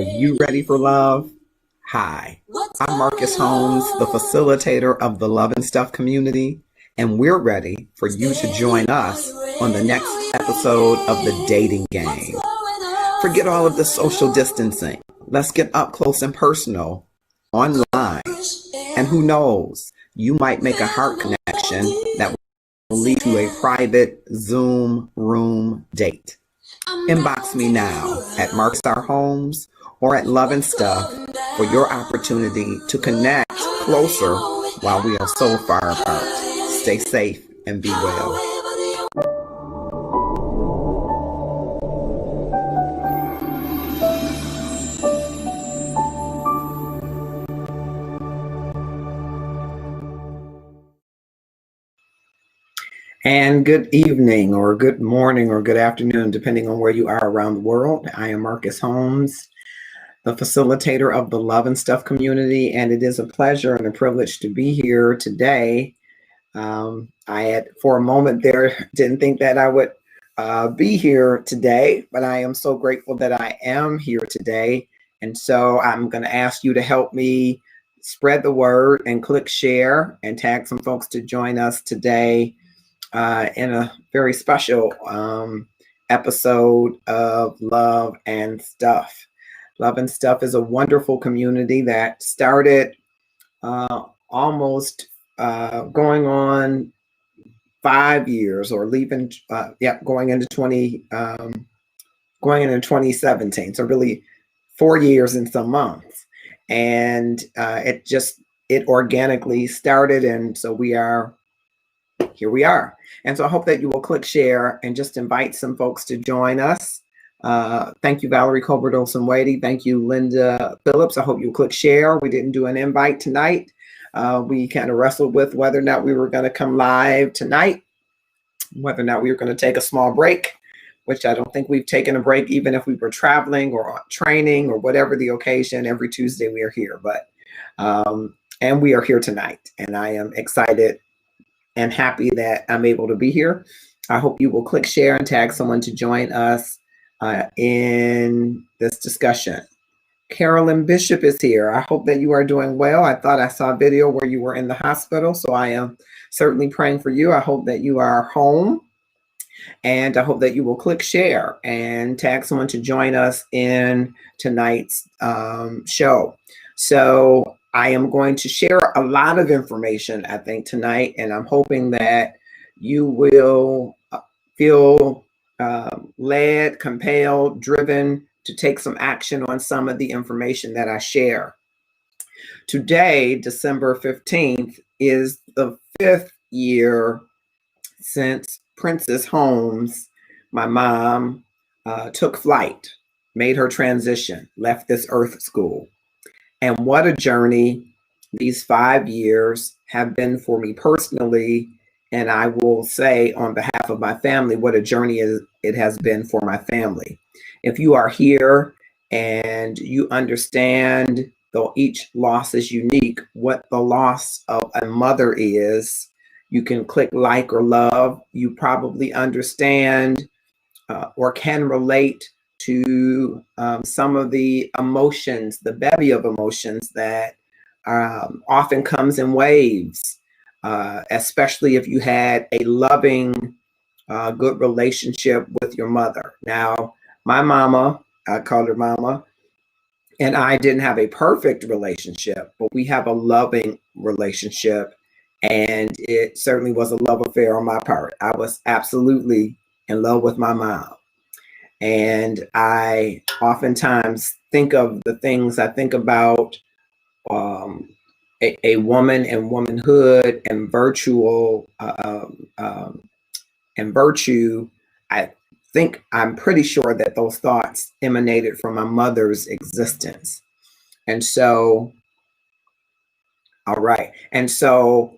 you ready for love? Hi, I'm Marcus Holmes, the facilitator of the Love and Stuff community, and we're ready for you to join us on the next episode of The Dating Game. Forget all of the social distancing. Let's get up close and personal online. And who knows, you might make a heart connection that will lead to a private Zoom room date. Inbox me now at Marcus R. Holmes or at Love and Stuff for your opportunity to connect closer while we are so far apart. Stay safe and be well. And good evening or good morning or good afternoon, depending on where you are around the world. I am Marcus Holmes, the facilitator of the Love and Stuff community, and it is a pleasure and a privilege to be here today. For a moment there, didn't think that I would be here today, but I am so grateful that I am here today. And so I'm going to ask you to help me spread the word and click share and tag some folks to join us today in a very special episode of Love and Stuff. Love and Stuff is a wonderful community that started almost going on 5 years, or going into 2017. So really 4 years and some months, and it organically started, and so here we are. And so I hope that you will click share and just invite some folks to join us. Thank you, Valerie Colbert Olson-Wady. Thank you, Linda Phillips. I hope you'll click share. We didn't do an invite tonight. We kind of wrestled with whether or not we were going to come live tonight, whether or not we were going to take a small break, which I don't think we've taken a break, even if we were traveling or training or whatever the occasion. Every Tuesday we are here, and we are here tonight, and I am excited and happy that I'm able to be here. I hope you will click share and tag someone to join us in this discussion. Carolyn Bishop is here. I hope that you are doing well. I thought I saw a video where you were in the hospital, so I am certainly praying for you. I hope that you are home, and I hope that you will click share and tag someone to join us in tonight's show. So I am going to share a lot of information, I think, tonight, and I'm hoping that you will feel led, compelled, driven to take some action on some of the information that I share. Today, December 15th, is the 5th year since Princess Holmes, my mom, took flight, made her transition, left this earth school. And what a journey these 5 years have been for me personally. And I will say on behalf of my family, what a journey it has been for my family. If you are here and you understand, though each loss is unique, what the loss of a mother is, you can click like or love. You probably understand or can relate to some of the emotions, the bevy of emotions that often comes in waves, especially if you had a loving, good relationship with your mother. Now, my mama, I called her mama, and I didn't have a perfect relationship, but we have a loving relationship, and it certainly was a love affair on my part. I was absolutely in love with my mom. And I oftentimes think of the things I think about a woman and womanhood and virtue. I'm pretty sure that those thoughts emanated from my mother's existence. And so, all right. And so,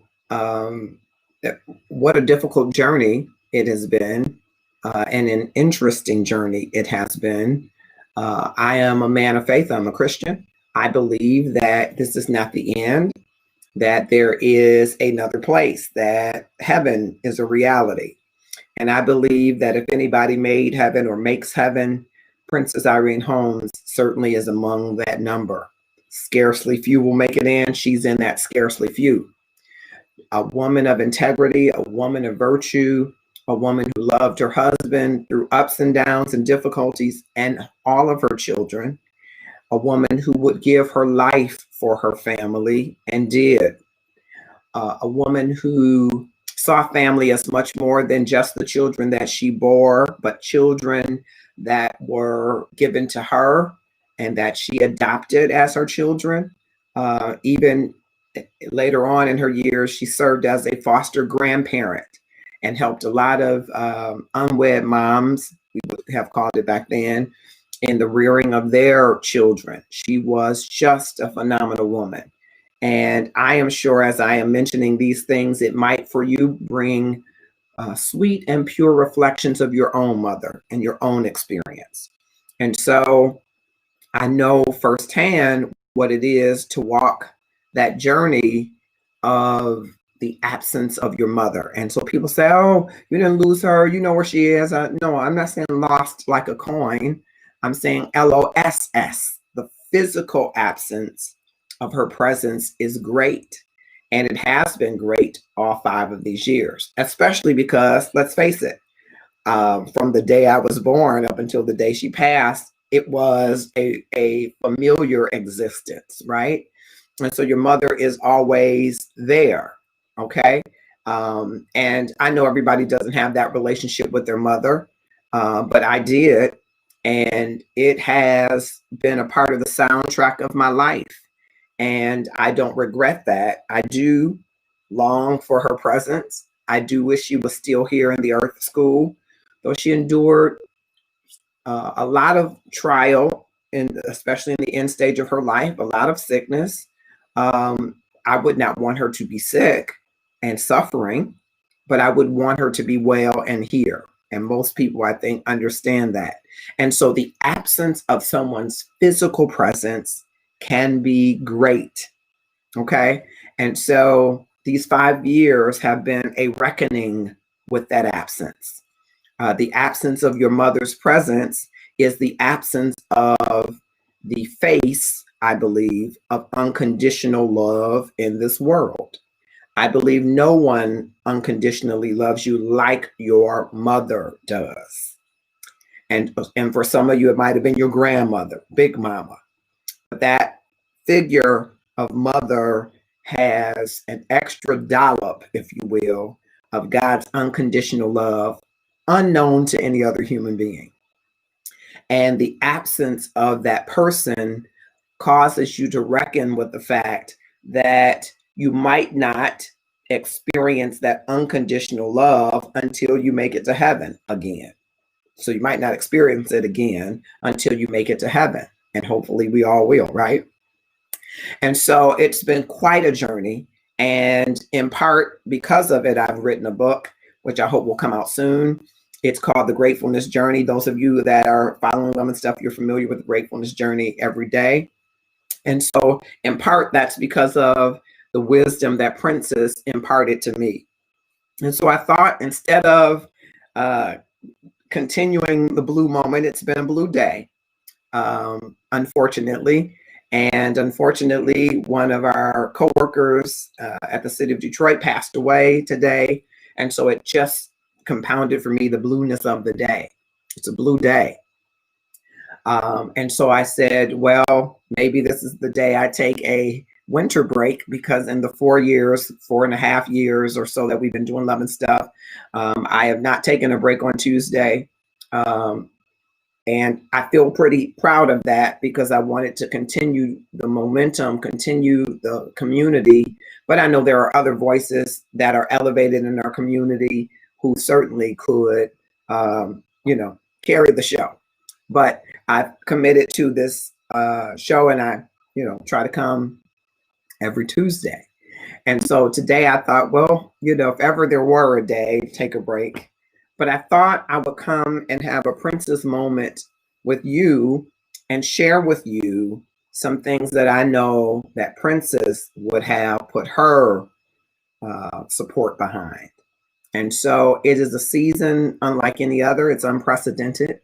what a difficult journey it has been. And an interesting journey it has been. I am a man of faith. I'm a Christian. I believe that this is not the end, that there is another place, that heaven is a reality. And I believe that if anybody made heaven or makes heaven, Princess Irene Holmes certainly is among that number. Scarcely few will make it in. She's in that scarcely few. A woman of integrity, a woman of virtue, a woman who loved her husband through ups and downs and difficulties and all of her children, a woman who would give her life for her family and did, a woman who saw family as much more than just the children that she bore, but children that were given to her and that she adopted as her children. Even later on in her years, she served as a foster grandparent and helped a lot of unwed moms, we would have called it back then, in the rearing of their children. She was just a phenomenal woman. And I am sure as I am mentioning these things, it might for you bring sweet and pure reflections of your own mother and your own experience. And so I know firsthand what it is to walk that journey of the absence of your mother. And so people say, oh, you didn't lose her. You know where she is. No, I'm not saying lost like a coin. I'm saying LOSS, the physical absence of her presence is great. And it has been great all 5 of these years, especially because, let's face it, from the day I was born up until the day she passed, it was a familiar existence, right? And so your mother is always there, okay? And I know everybody doesn't have that relationship with their mother, but I did. And it has been a part of the soundtrack of my life. And I don't regret that. I do long for her presence. I do wish she was still here in the Earth School, though she endured a lot of trial, and especially in the end stage of her life, a lot of sickness. I would not want her to be sick and suffering, but I would want her to be well and here. And most people, I think, understand that. And so the absence of someone's physical presence can be great. Okay. And so these 5 years have been a reckoning with that absence. The absence of your mother's presence is the absence of the face, I believe, of unconditional love in this world. I believe no one unconditionally loves you like your mother does. And for some of you, it might have been your grandmother, Big Mama. That figure of mother has an extra dollop, if you will, of God's unconditional love, unknown to any other human being. And the absence of that person causes you to reckon with the fact that you might not experience that unconditional love until you make it to heaven again. So you might not experience it again until you make it to heaven. And hopefully we all will, right? And so it's been quite a journey. And in part because of it, I've written a book, which I hope will come out soon. It's called The Gratefulness Journey. Those of you that are following them and stuff, you're familiar with the Gratefulness Journey every day. And so in part, that's because of the wisdom that Princess imparted to me. And so I thought, instead of continuing the blue moment, it's been a blue day. Unfortunately. And unfortunately, one of our coworkers at the city of Detroit passed away today. And so it just compounded for me the blueness of the day. It's a blue day. And so I said, well, maybe this is the day I take a winter break, because in the 4.5 years or so that we've been doing Love and Stuff, I have not taken a break on Tuesday. And I feel pretty proud of that, because I wanted to continue the momentum, continue the community. But I know there are other voices that are elevated in our community who certainly could, carry the show. But I've committed to this show, and I, try to come every Tuesday. And so today I thought, well, if ever there were a day, take a break. But I thought I would come and have a Princess moment with you and share with you some things that I know that Princess would have put her support behind. And so it is a season unlike any other. It's unprecedented.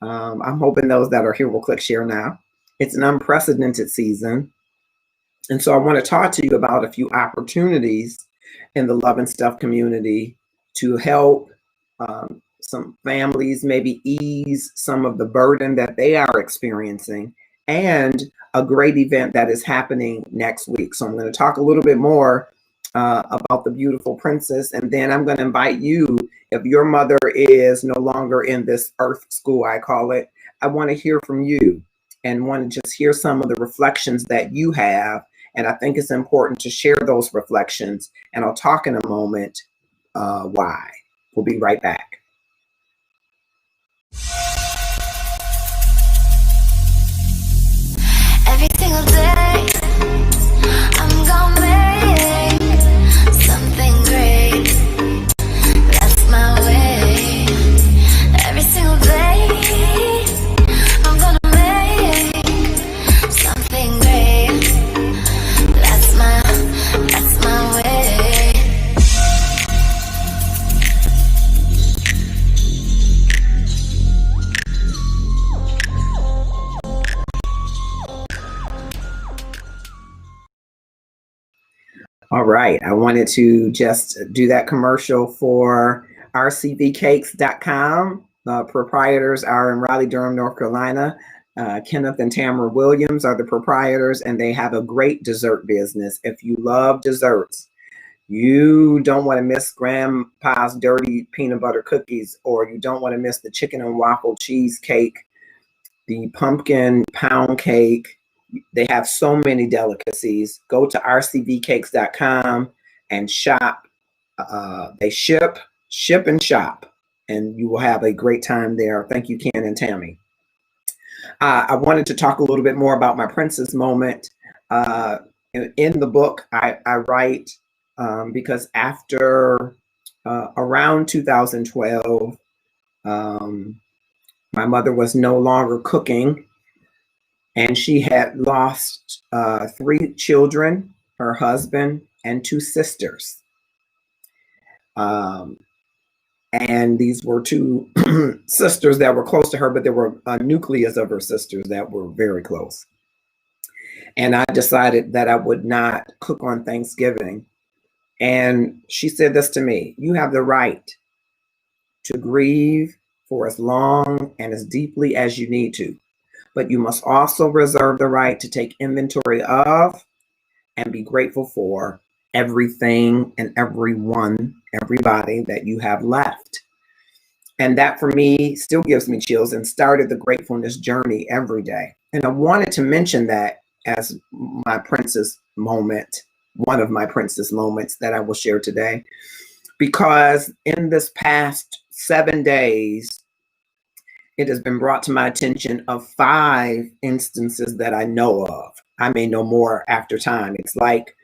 I'm hoping those that are here will click share now. It's an unprecedented season. And so I want to talk to you about a few opportunities in the Love and Stuff community to help some families maybe ease some of the burden that they are experiencing, and a great event that is happening next week. So I'm going to talk a little bit more about the beautiful princess, and then I'm going to invite you, if your mother is no longer in this earth school, I call it, I want to hear from you and want to just hear some of the reflections that you have. And I think it's important to share those reflections, and I'll talk in a moment why. We'll be right back. Every single day, I'm gonna make something great. That's my way. Every single day, I'm gonna make something great. That's my way. All right, I wanted to just do that commercial for rcvcakes.com. Proprietors are in Raleigh-Durham, North Carolina. Kenneth and Tamara Williams are the proprietors, and they have a great dessert business. If you love desserts, you don't want to miss Grandpa's Dirty Peanut Butter Cookies, or you don't want to miss the chicken and waffle cheesecake, the pumpkin pound cake. They have so many delicacies. Go to rcvcakes.com and shop. They ship, and shop, and you will have a great time there. Thank you, Ken and Tammy. I wanted to talk a little bit more about my princess moment. In the book, I write because after around 2012, my mother was no longer cooking, and she had lost 3 children, her husband, and 2 sisters. And these were 2 sisters that were close to her, but there were a nucleus of her sisters that were very close. And I decided that I would not cook on Thanksgiving. And she said this to me: you have the right to grieve for as long and as deeply as you need to, but you must also reserve the right to take inventory of and be grateful for everything and everybody that you have left. And that for me still gives me chills and started the gratefulness journey every day. And I wanted to mention that as my princess moment, one of my princess moments that I will share today, because in this past 7 days, it has been brought to my attention of 5 instances that I know of. I may know more after time. It's like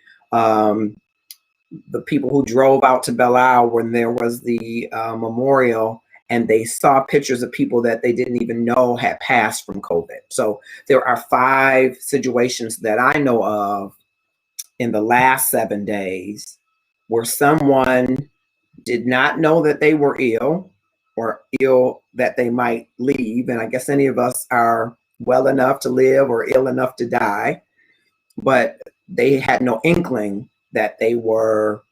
the people who drove out to Belle Isle when there was the memorial, and they saw pictures of people that they didn't even know had passed from COVID. So there are 5 situations that I know of in the last 7 days where someone did not know that they were ill, or ill that they might leave. And I guess any of us are well enough to live or ill enough to die, but they had no inkling that they were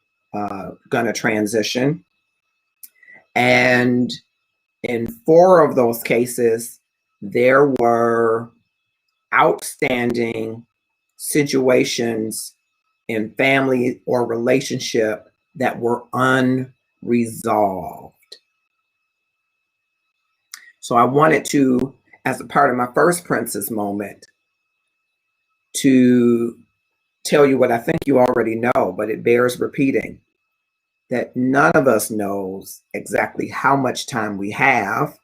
going to transition. And in 4 of those cases, there were outstanding situations in family or relationship that were unresolved. So I wanted to, as a part of my first princess moment, to tell you what I think you already know, but it bears repeating, that none of us knows exactly how much time we have.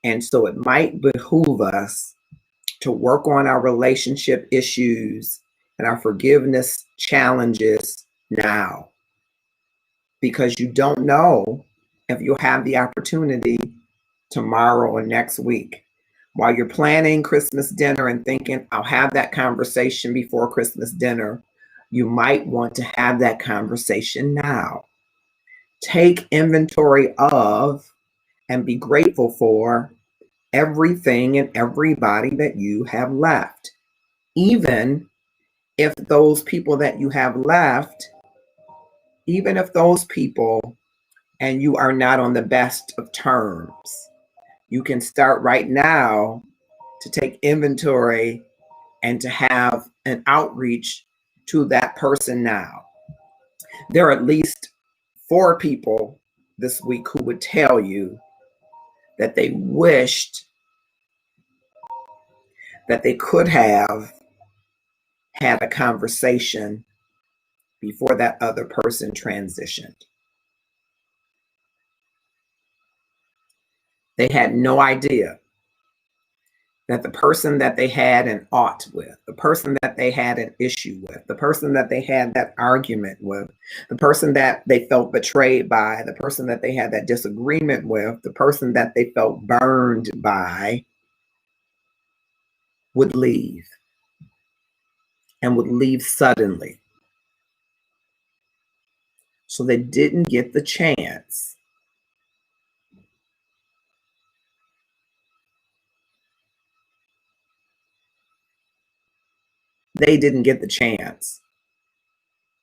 And so it might behoove us to work on our relationship issues and our forgiveness challenges now, because you don't know if you'll have the opportunity tomorrow or next week. While you're planning Christmas dinner and thinking, I'll have that conversation before Christmas dinner, you might want to have that conversation now. Take inventory of and be grateful for everything and everybody that you have left. Even if those people that you have left, even if those people and you are not on the best of terms, you can start right now to take inventory and to have an outreach to that person now. There are at least 4 people this week who would tell you that they wished that they could have had a conversation before that other person transitioned. They had no idea that the person that they had an ought with, the person that they had an issue with, the person that they had that argument with, the person that they felt betrayed by, the person that they had that disagreement with, the person that they felt burned by, would leave, and would leave suddenly. So they didn't get the chance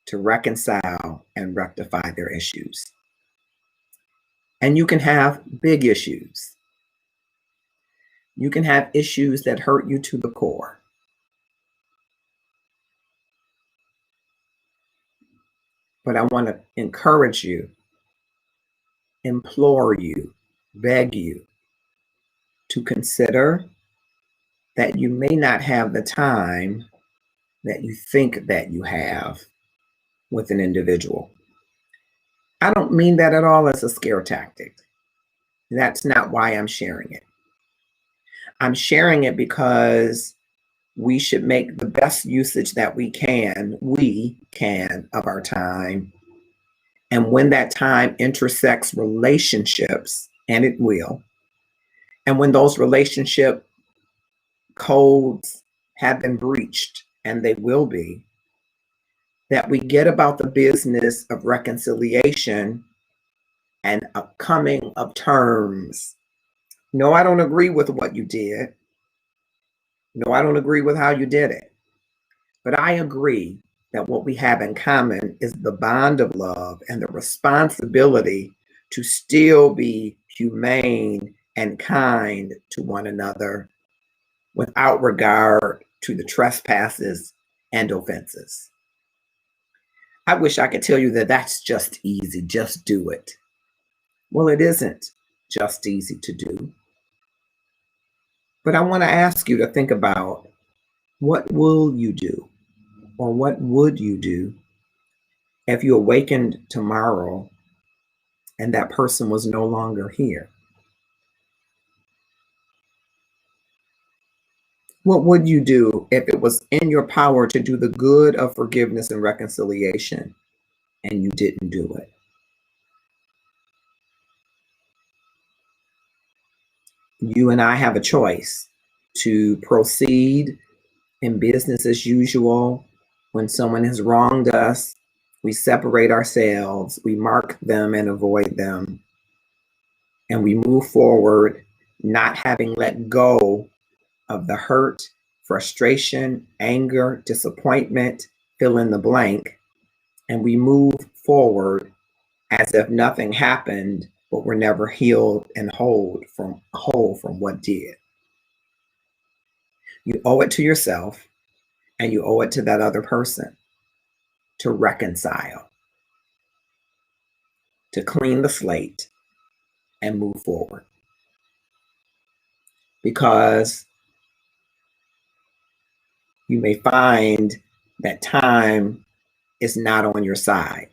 to reconcile and rectify their issues. And you can have big issues. You can have issues that hurt you to the core. But I want to encourage you, implore you, beg you to consider that you may not have the time that you think that you have with an individual. I don't mean that at all as a scare tactic. That's not why I'm sharing it. I'm sharing it because we should make the best usage that we can of our time. And when that time intersects relationships, and it will, and when those relationship codes have been breached, and they will be, that we get about the business of reconciliation and a coming of terms. No, I don't agree with what you did. No, I don't agree with how you did it. But I agree that what we have in common is the bond of love and the responsibility to still be humane and kind to one another without regard to the trespasses and offenses. I wish I could tell you that that's just easy, just do it. Well, it isn't just easy to do. But I want to ask you to think about, what will you do, or what would you do if you awakened tomorrow and that person was no longer here? What would you do if it was in your power to do the good of forgiveness and reconciliation and you didn't do it? You and I have a choice to proceed in business as usual. When someone has wronged us, we separate ourselves, we mark them and avoid them, and we move forward, not having let go of the hurt, frustration, anger, disappointment, fill in the blank, and we move forward as if nothing happened, but we're never healed and whole from what did. You owe it to yourself, and you owe it to that other person to reconcile, to clean the slate and move forward. Because you may find that time is not on your side.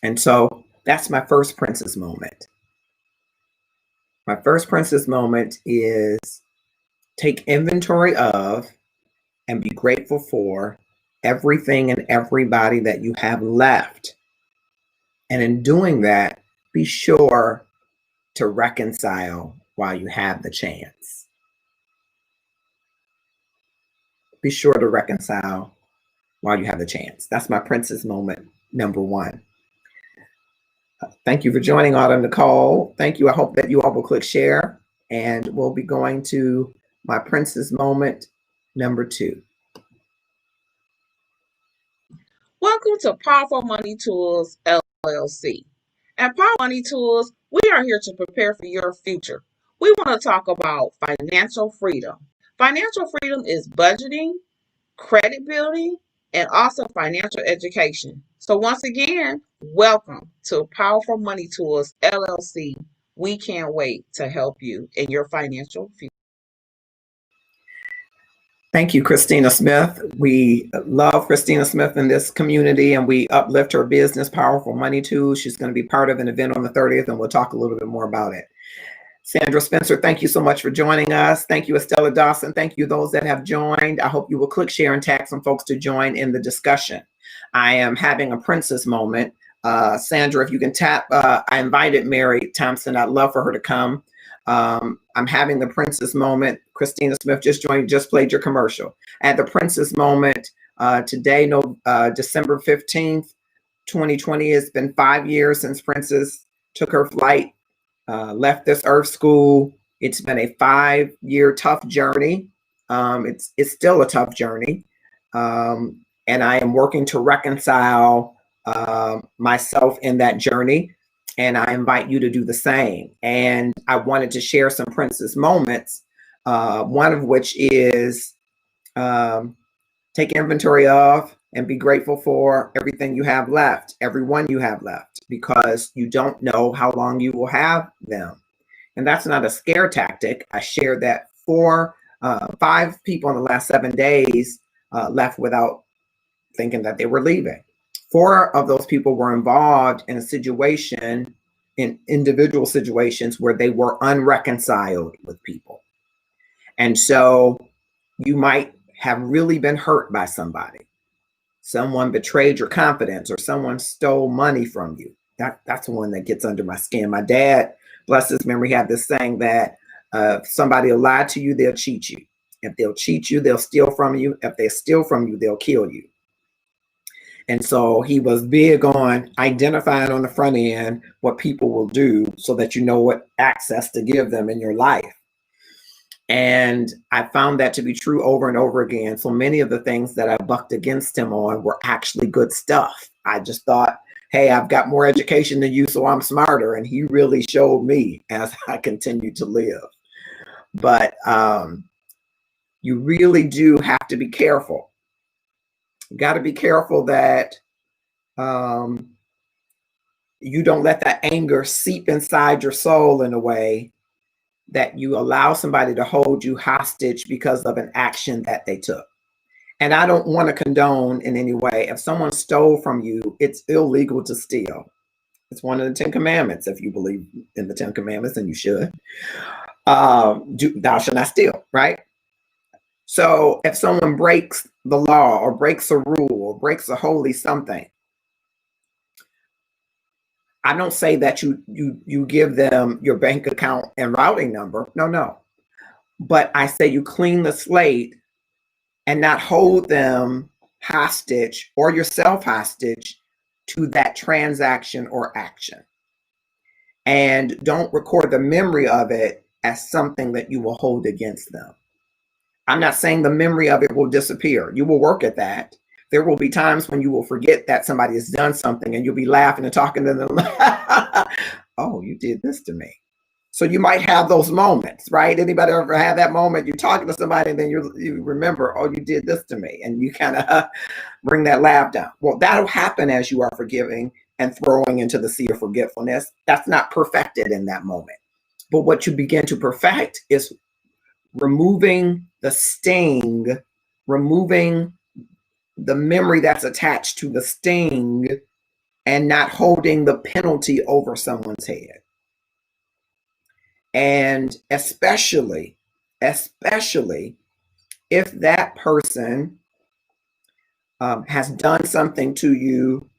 And so that's my first princess moment. My first princess moment is take inventory of and be grateful for everything and everybody that you have left. And in doing that, be sure to reconcile while you have the chance. Be sure to reconcile while you have the chance. That's my princess moment number 1. Thank you for joining, Autumn Nicole. Thank you. I hope that you all will click share, and we'll be going to my princess moment number 2. Welcome to Powerful Money Tools LLC. At Powerful Money Tools, we are here to prepare for your future. We want to talk about financial freedom. Financial freedom is budgeting, credit building, and also financial education. So once again, welcome to Powerful Money Tools LLC. We can't wait to help you in your financial future. Thank you, Christina Smith. We love Christina Smith in this community, and we uplift her business, Powerful Money Tools. She's going to be part of an event on the 30th, and we'll talk a little bit more about it. Sandra Spencer, thank you so much for joining us. Thank you, Estella Dawson. Thank you, those that have joined. I hope you will click share and tag some folks to join in the discussion. I am having a princess moment. Sandra, if you can tap, I invited Mary Thompson. I'd love for her to come. I'm having the princess moment. Christina Smith just joined, just played your commercial. At the princess moment today, December 15th, 2020. It's been 5 years since Princess took her flight, left this earth school. It's been a 5-year tough journey. It's still a tough journey. And I am working to reconcile myself in that journey. And I invite you to do the same. And I wanted to share some princess moments, one of which is take inventory of and be grateful for everything you have left, everyone you have left, because you don't know how long you will have them. And that's not a scare tactic. I shared that 5 people in the last 7 days left without thinking that they were leaving. 4 of those people were involved in a situation, in individual situations where they were unreconciled with people. And so you might have really been hurt by somebody. Someone betrayed your confidence, or someone stole money from you. That's the one that gets under my skin. My dad, bless his memory, had this saying that if somebody will lie to you, they'll cheat you. If they'll cheat you, they'll steal from you. If they steal from you, they'll kill you. And so he was big on identifying on the front end what people will do so that you know what access to give them in your life. And I found that to be true over and over again. So many of the things that I bucked against him on were actually good stuff. I just thought, hey, I've got more education than you, so I'm smarter. And he really showed me as I continued to live. But you really do have to be careful. You got to be careful that you don't let that anger seep inside your soul in a way that you allow somebody to hold you hostage because of an action that they took. And I don't want to condone in any way. If someone stole from you, it's illegal to steal. It's one of the 10 commandments. If you believe in the 10 commandments, and you should, thou shalt not steal, right? So if someone breaks the law or breaks a rule or breaks a holy something, I don't say that you give them your bank account and routing number. No. But I say you clean the slate and not hold them hostage or yourself hostage to that transaction or action. And don't record the memory of it as something that you will hold against them. I'm not saying the memory of it will disappear. You will work at that. There will be times when you will forget that somebody has done something, and you'll be laughing and talking to them. Oh, you did this to me. So you might have those moments, right? Anybody ever have that moment? You're talking to somebody and then you remember, oh, you did this to me. And you kind of bring that laugh down. Well, that'll happen as you are forgiving and throwing into the sea of forgetfulness. That's not perfected in that moment. But what you begin to perfect is removing the sting, removing the memory that's attached to the sting, and not holding the penalty over someone's head. And especially if that person has done something to you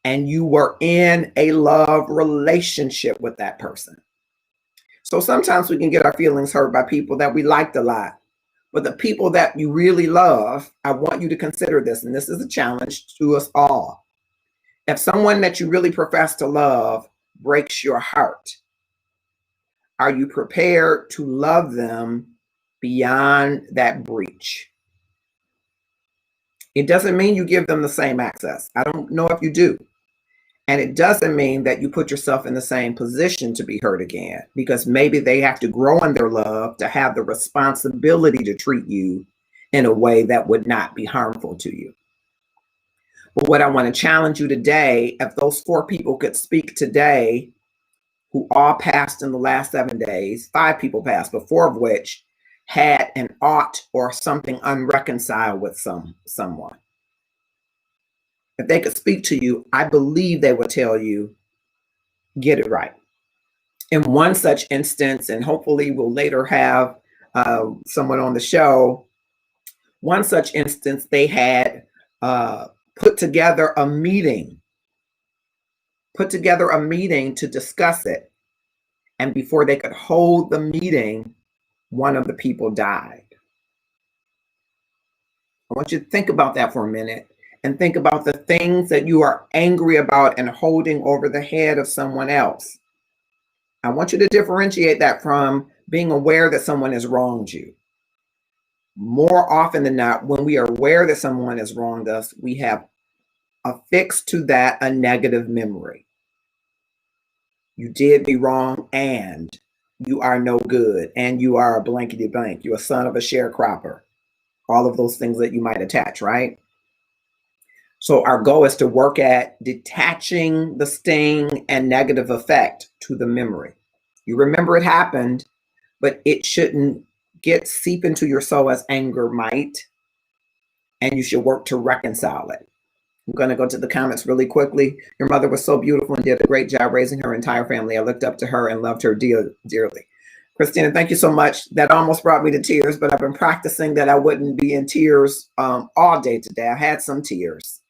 and you were in a love relationship with that person. So sometimes we can get our feelings hurt by people that we liked a lot. But the people that you really love, I want you to consider this, and this is a challenge to us all. If someone that you really profess to love breaks your heart, are you prepared to love them beyond that breach? It doesn't mean you give them the same access. I don't know if you do. And it doesn't mean that you put yourself in the same position to be hurt again, because maybe they have to grow in their love to have the responsibility to treat you in a way that would not be harmful to you. But what I want to challenge you today, if those 4 people could speak today, who all passed in the last 7 days, 5 people passed, but 4 of which had an ought or something unreconciled with someone. If they could speak to you, I believe they would tell you, get it right. In one such instance, and hopefully we'll later have someone on the show, one such instance, they had put together a meeting to discuss it. And before they could hold the meeting, one of the people died. I want you to think about that for a minute and think about the things that you are angry about and holding over the head of someone else. I want you to differentiate that from being aware that someone has wronged you. More often than not, when we are aware that someone has wronged us, we have affixed to that a negative memory. You did me wrong, and you are no good, and you are a blankety blank. You're a son of a sharecropper. All of those things that you might attach, right? So our goal is to work at detaching the sting and negative effect to the memory. You remember it happened, but it shouldn't seep into your soul as anger might, and you should work to reconcile it. I'm going to go to the comments really quickly. Your mother was so beautiful and did a great job raising her entire family. I looked up to her and loved her dearly. Christina, thank you so much. That almost brought me to tears, but I've been practicing that I wouldn't be in tears all day today. I had some tears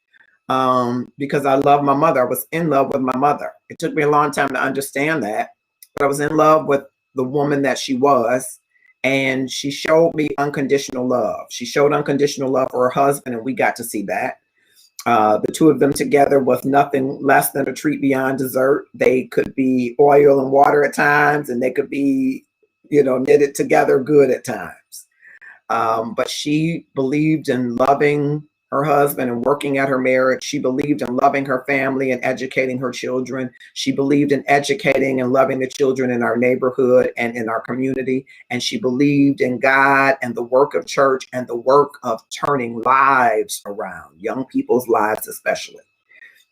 because I love my mother. I was in love with my mother. It took me a long time to understand that, but I was in love with the woman that she was, and she showed me unconditional love. She showed unconditional love for her husband, and we got to see that. The 2 of them together was nothing less than a treat beyond dessert. They could be oil and water at times, and they could be, knitted together good at times. But she believed in loving her husband and working at her marriage. She believed in loving her family and educating her children. She believed in educating and loving the children in our neighborhood and in our community. And she believed in God and the work of church and the work of turning lives around, young people's lives especially.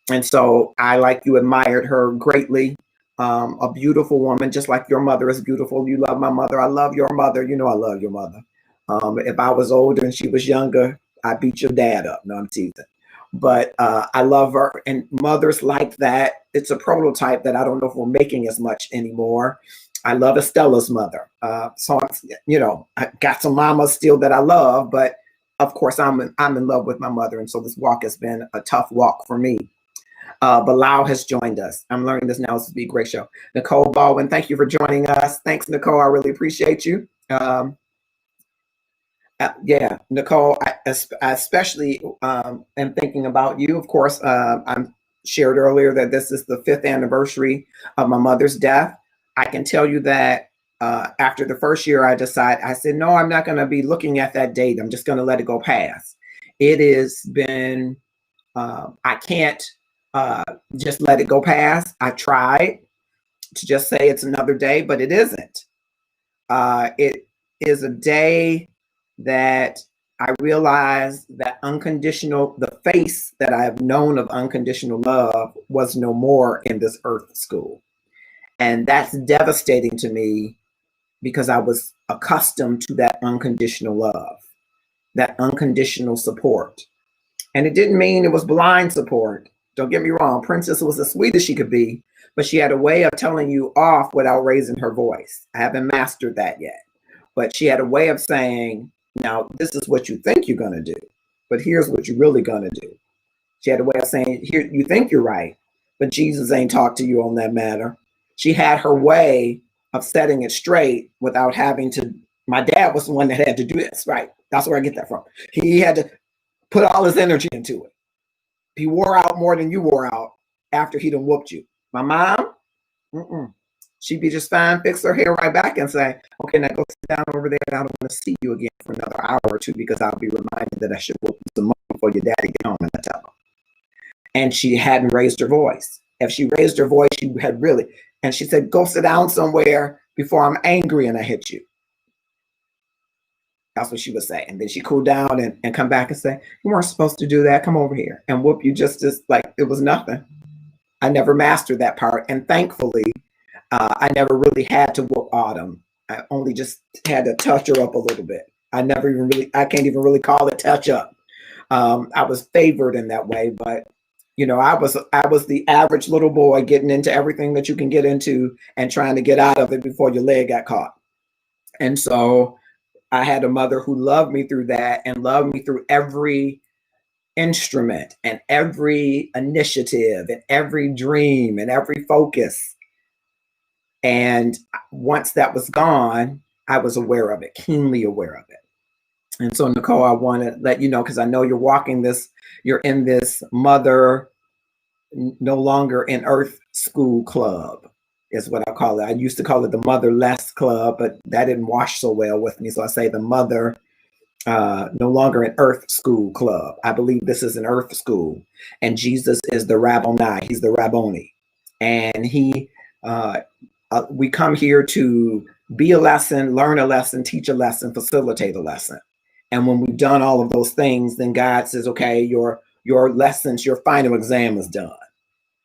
And so I, like you, admired her greatly. A beautiful woman, just like your mother is beautiful. You love my mother. I love your mother. I love your mother. If I was older and she was younger, I beat your dad up. No, I'm teasing. But I love her. And mothers like that, it's a prototype that I don't know if we're making as much anymore. I love Estella's mother. So, I got some mamas still that I love, but of course I'm in love with my mother. And so this walk has been a tough walk for me. Bilal has joined us. I'm learning this now. This will be a great show. Nicole Baldwin, thank you for joining us. Thanks, Nicole. I really appreciate you. Yeah, Nicole, I especially am thinking about you. Of course, I shared earlier that this is the 5th anniversary of my mother's death. I can tell you that after the first year, I said, no, I'm not going to be looking at that date. I'm just going to let it go past. It has been, I can't just let it go past. I tried to just say it's another day, but it isn't. It is a day that I realized that the face that I have known of unconditional love was no more in this earth school. And that's devastating to me because I was accustomed to that unconditional love, that unconditional support. And it didn't mean it was blind support. Don't get me wrong. Princess was as sweet as she could be, but she had a way of telling you off without raising her voice. I haven't mastered that yet, but she had a way of saying, now, this is what you think you're going to do, but here's what you're really going to do. She had a way of saying, here, you think you're right, but Jesus ain't talked to you on that matter. She had her way of setting it straight without having to. My dad was the one that had to do this, right? That's where I get that from. He had to put all his energy into it. He wore out more than you wore out after he done whooped you. My mom, Mm-mm. She'd be just fine, fix her hair right back and say, okay, now go sit down over there and I don't want to see you again for another hour or two because I'll be reminded that I should whoop you some more before your daddy get home and I tell him. And she hadn't raised her voice. If she raised her voice, she had really, and she said, go sit down somewhere before I'm angry and I hit you. That's what she would say. And then she cool down and come back and say, you weren't supposed to do that. Come over here and whoop you just as like it was nothing. I never mastered that part. And thankfully, I never really had to whoop Autumn. I only just had to touch her up a little bit. I can't even really call it touch up. I was favored in that way, but I was the average little boy getting into everything that you can get into and trying to get out of it before your leg got caught. And so I had a mother who loved me through that and loved me through every instrument and every initiative and every dream and every focus. And once that was gone, I was aware of it, keenly aware of it. And so, Nicole, I want to let you know, because I know you're in this mother no longer in earth school club is what I call it. I used to call it the motherless club, but that didn't wash so well with me. So I say the mother no longer an earth school club. I believe this is an earth school, and Jesus is the Rabboni. He's the Rabboni, and we come here to be a lesson, learn a lesson, teach a lesson, facilitate a lesson. And when we've done all of those things, then God says, okay, your lessons, your final exam is done.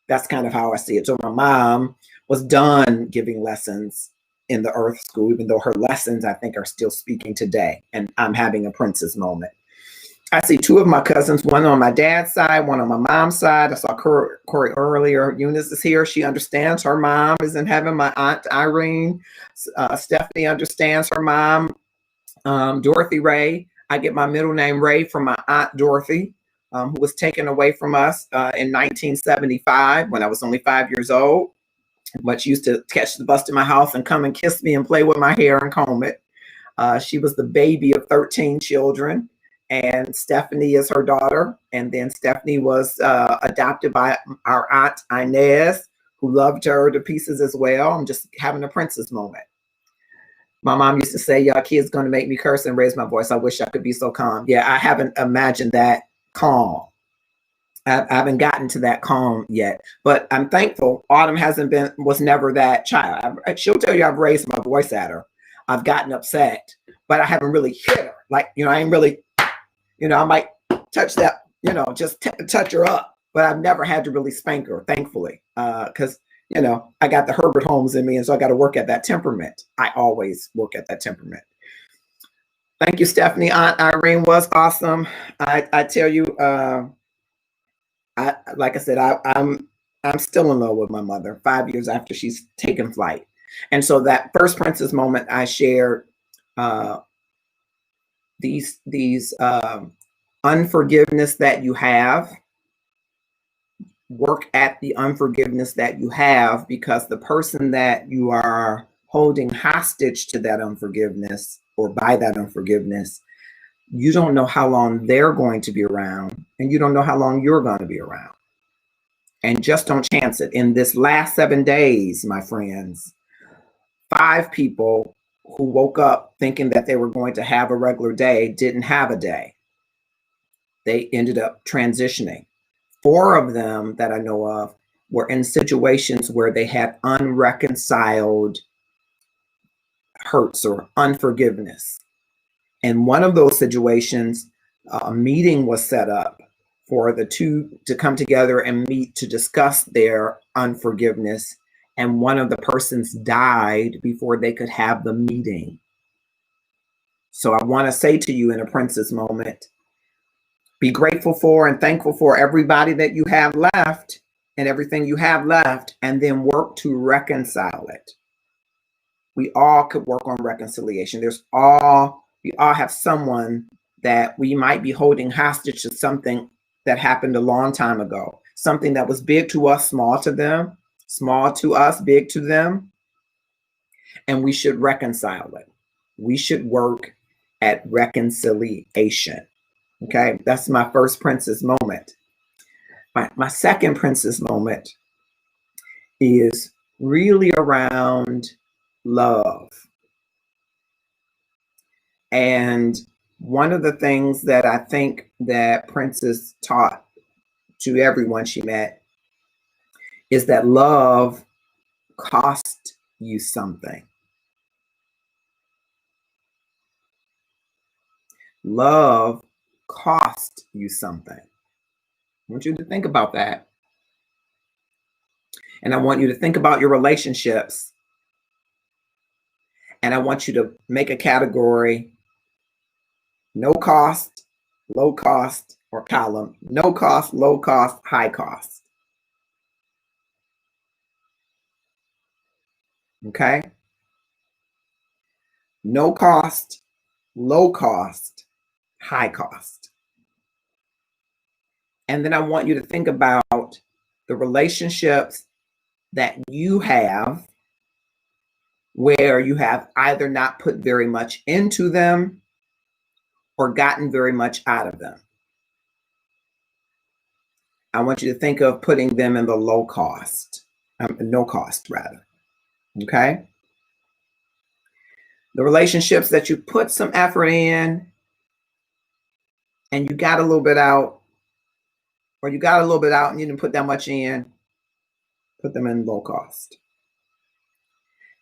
That's kind of how I see it. So my mom was done giving lessons in the earth school, even though her lessons, I think, are still speaking today. And I'm having a princess moment. I see two of my cousins, one on my dad's side, one on my mom's side. I saw Corey earlier. Eunice is here. She understands her mom is in heaven. My aunt Irene, Stephanie understands her mom. Dorothy Ray. I get my middle name Ray from my aunt Dorothy, who was taken away from us in 1975 when I was only 5 years old. But she used to catch the bus to my house and come and kiss me and play with my hair and comb it. She was the baby of 13 children. And Stephanie is her daughter. And then Stephanie was adopted by our aunt Inez, who loved her to pieces as well. I'm just having a princess moment. My mom used to say, y'all kids going to make me curse and raise my voice. I wish I could be so calm. Yeah, I haven't imagined that calm. I haven't gotten to that calm yet, but I'm thankful. Autumn was never that child. She'll tell you I've raised my voice at her. I've gotten upset, but I haven't really hit her. Like, I ain't really, I might touch that, just touch her up, but I've never had to really spank her, thankfully, because, I got the Herbert Holmes in me, and so I got to work at that temperament. I always work at that temperament. Thank you, Stephanie. Aunt Irene was awesome. I tell you, like I said, I'm still in love with my mother 5 years after she's taken flight. And so that first princess moment I shared, these unforgiveness that you have, work at the unforgiveness that you have, because the person that you are holding hostage to that unforgiveness or by that unforgiveness, you don't know how long they're going to be around, and you don't know how long you're going to be around. And just don't chance it. In this last 7 days, my friends, 5 people who woke up thinking that they were going to have a regular day didn't have a day. They ended up transitioning. 4 of them that I know of were in situations where they had unreconciled hurts or unforgiveness. And one of those situations, a meeting was set up for the two to come together and meet to discuss their unforgiveness. And one of the persons died before they could have the meeting. So I want to say to you in a princess moment, be grateful for and thankful for everybody that you have left and everything you have left, and then work to reconcile it. We all could work on reconciliation. We all have someone that we might be holding hostage to something that happened a long time ago, something that was big to us, small to them, small to us, big to them. And we should reconcile it. We should work at reconciliation. Okay, that's my first princess moment. My second princess moment is really around love. And one of the things that I think that Princess taught to everyone she met is that love cost you something. Love cost you something. I want you to think about that. And I want you to think about your relationships. And I want you to make a category: no cost, low cost, or column: no cost, low cost, high cost. Okay? No cost, low cost, high cost. And then I want you to think about the relationships that you have where you have either not put very much into them or gotten very much out of them. I want you to think of putting them in the low cost, no cost rather. Okay? The relationships that you put some effort in and you got a little bit out, or you got a little bit out and you didn't put that much in, put them in low cost.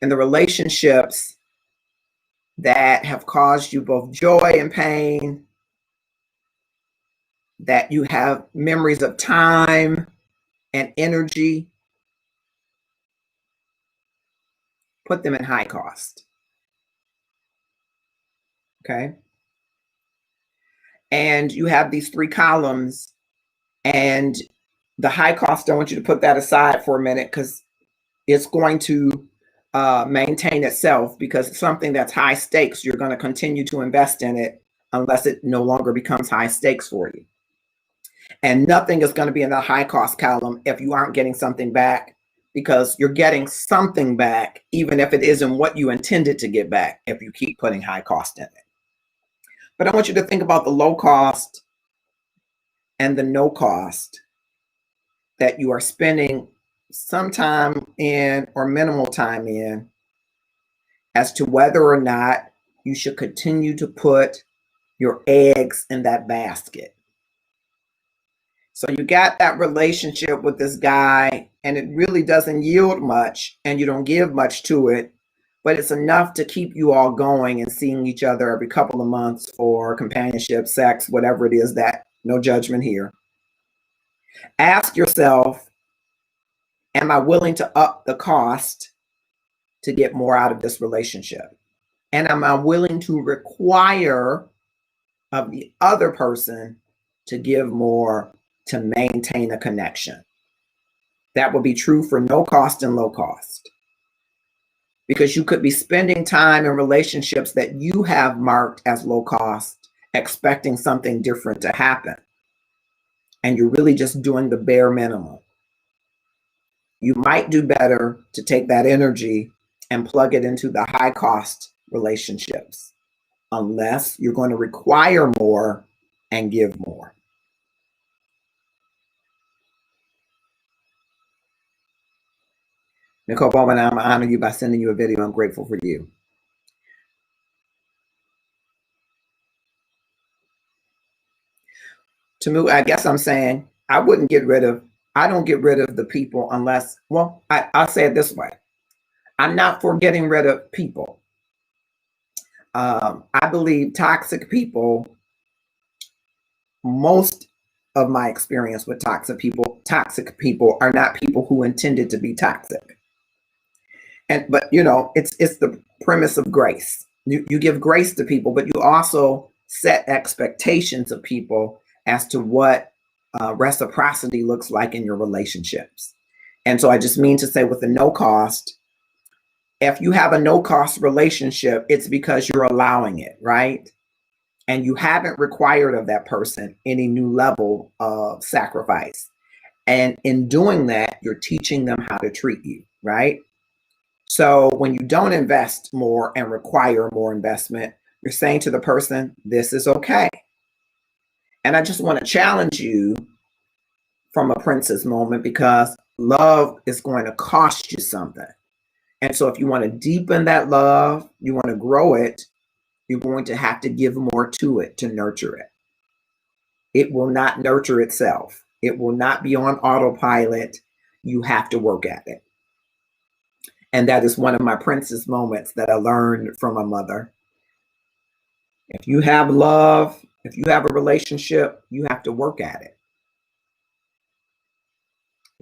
And the relationships that have caused you both joy and pain, that you have memories of time and energy, put them in high cost. Okay? And you have these three columns, and the high cost, I want you to put that aside for a minute because it's going to maintain itself, because it's something that's high stakes. You're going to continue to invest in it unless it no longer becomes high stakes for you. And nothing is going to be in the high cost column if you aren't getting something back, because you're getting something back, even if it isn't what you intended to get back, if you keep putting high cost in it. But I want you to think about the low cost and the no cost that you are spending some time in or minimal time in, as to whether or not you should continue to put your eggs in that basket. So you got that relationship with this guy and it really doesn't yield much and you don't give much to it, but it's enough to keep you all going and seeing each other every couple of months for companionship, sex, whatever it is, that no judgment here. Ask yourself, am I willing to up the cost to get more out of this relationship? And am I willing to require of the other person to give more to maintain a connection? That would be true for no cost and low cost. Because you could be spending time in relationships that you have marked as low cost, expecting something different to happen. And you're really just doing the bare minimum. You might do better to take that energy and plug it into the high cost relationships, unless you're going to require more and give more. Nicole Bowman, I'm going to honor you by sending you a video. I'm grateful for you. Tamu, I guess I'm saying I don't get rid of the people unless, well, I'll say it this way. I'm not for getting rid of people. I believe toxic people, most of my experience with toxic people are not people who intended to be toxic. But you know, it's the premise of grace. You give grace to people, but you also set expectations of people as to what reciprocity looks like in your relationships. And so I just mean to say, with the no cost, if you have a no cost relationship, it's because you're allowing it, right? And you haven't required of that person any new level of sacrifice. And in doing that, you're teaching them how to treat you, right? So when you don't invest more and require more investment, you're saying to the person, this is okay. And I just want to challenge you from a princess moment, because love is going to cost you something. And so if you want to deepen that love, you want to grow it, you're going to have to give more to it to nurture it. It will not nurture itself. It will not be on autopilot. You have to work at it. And that is one of my princess moments that I learned from my mother. If you have love, if you have a relationship, you have to work at it.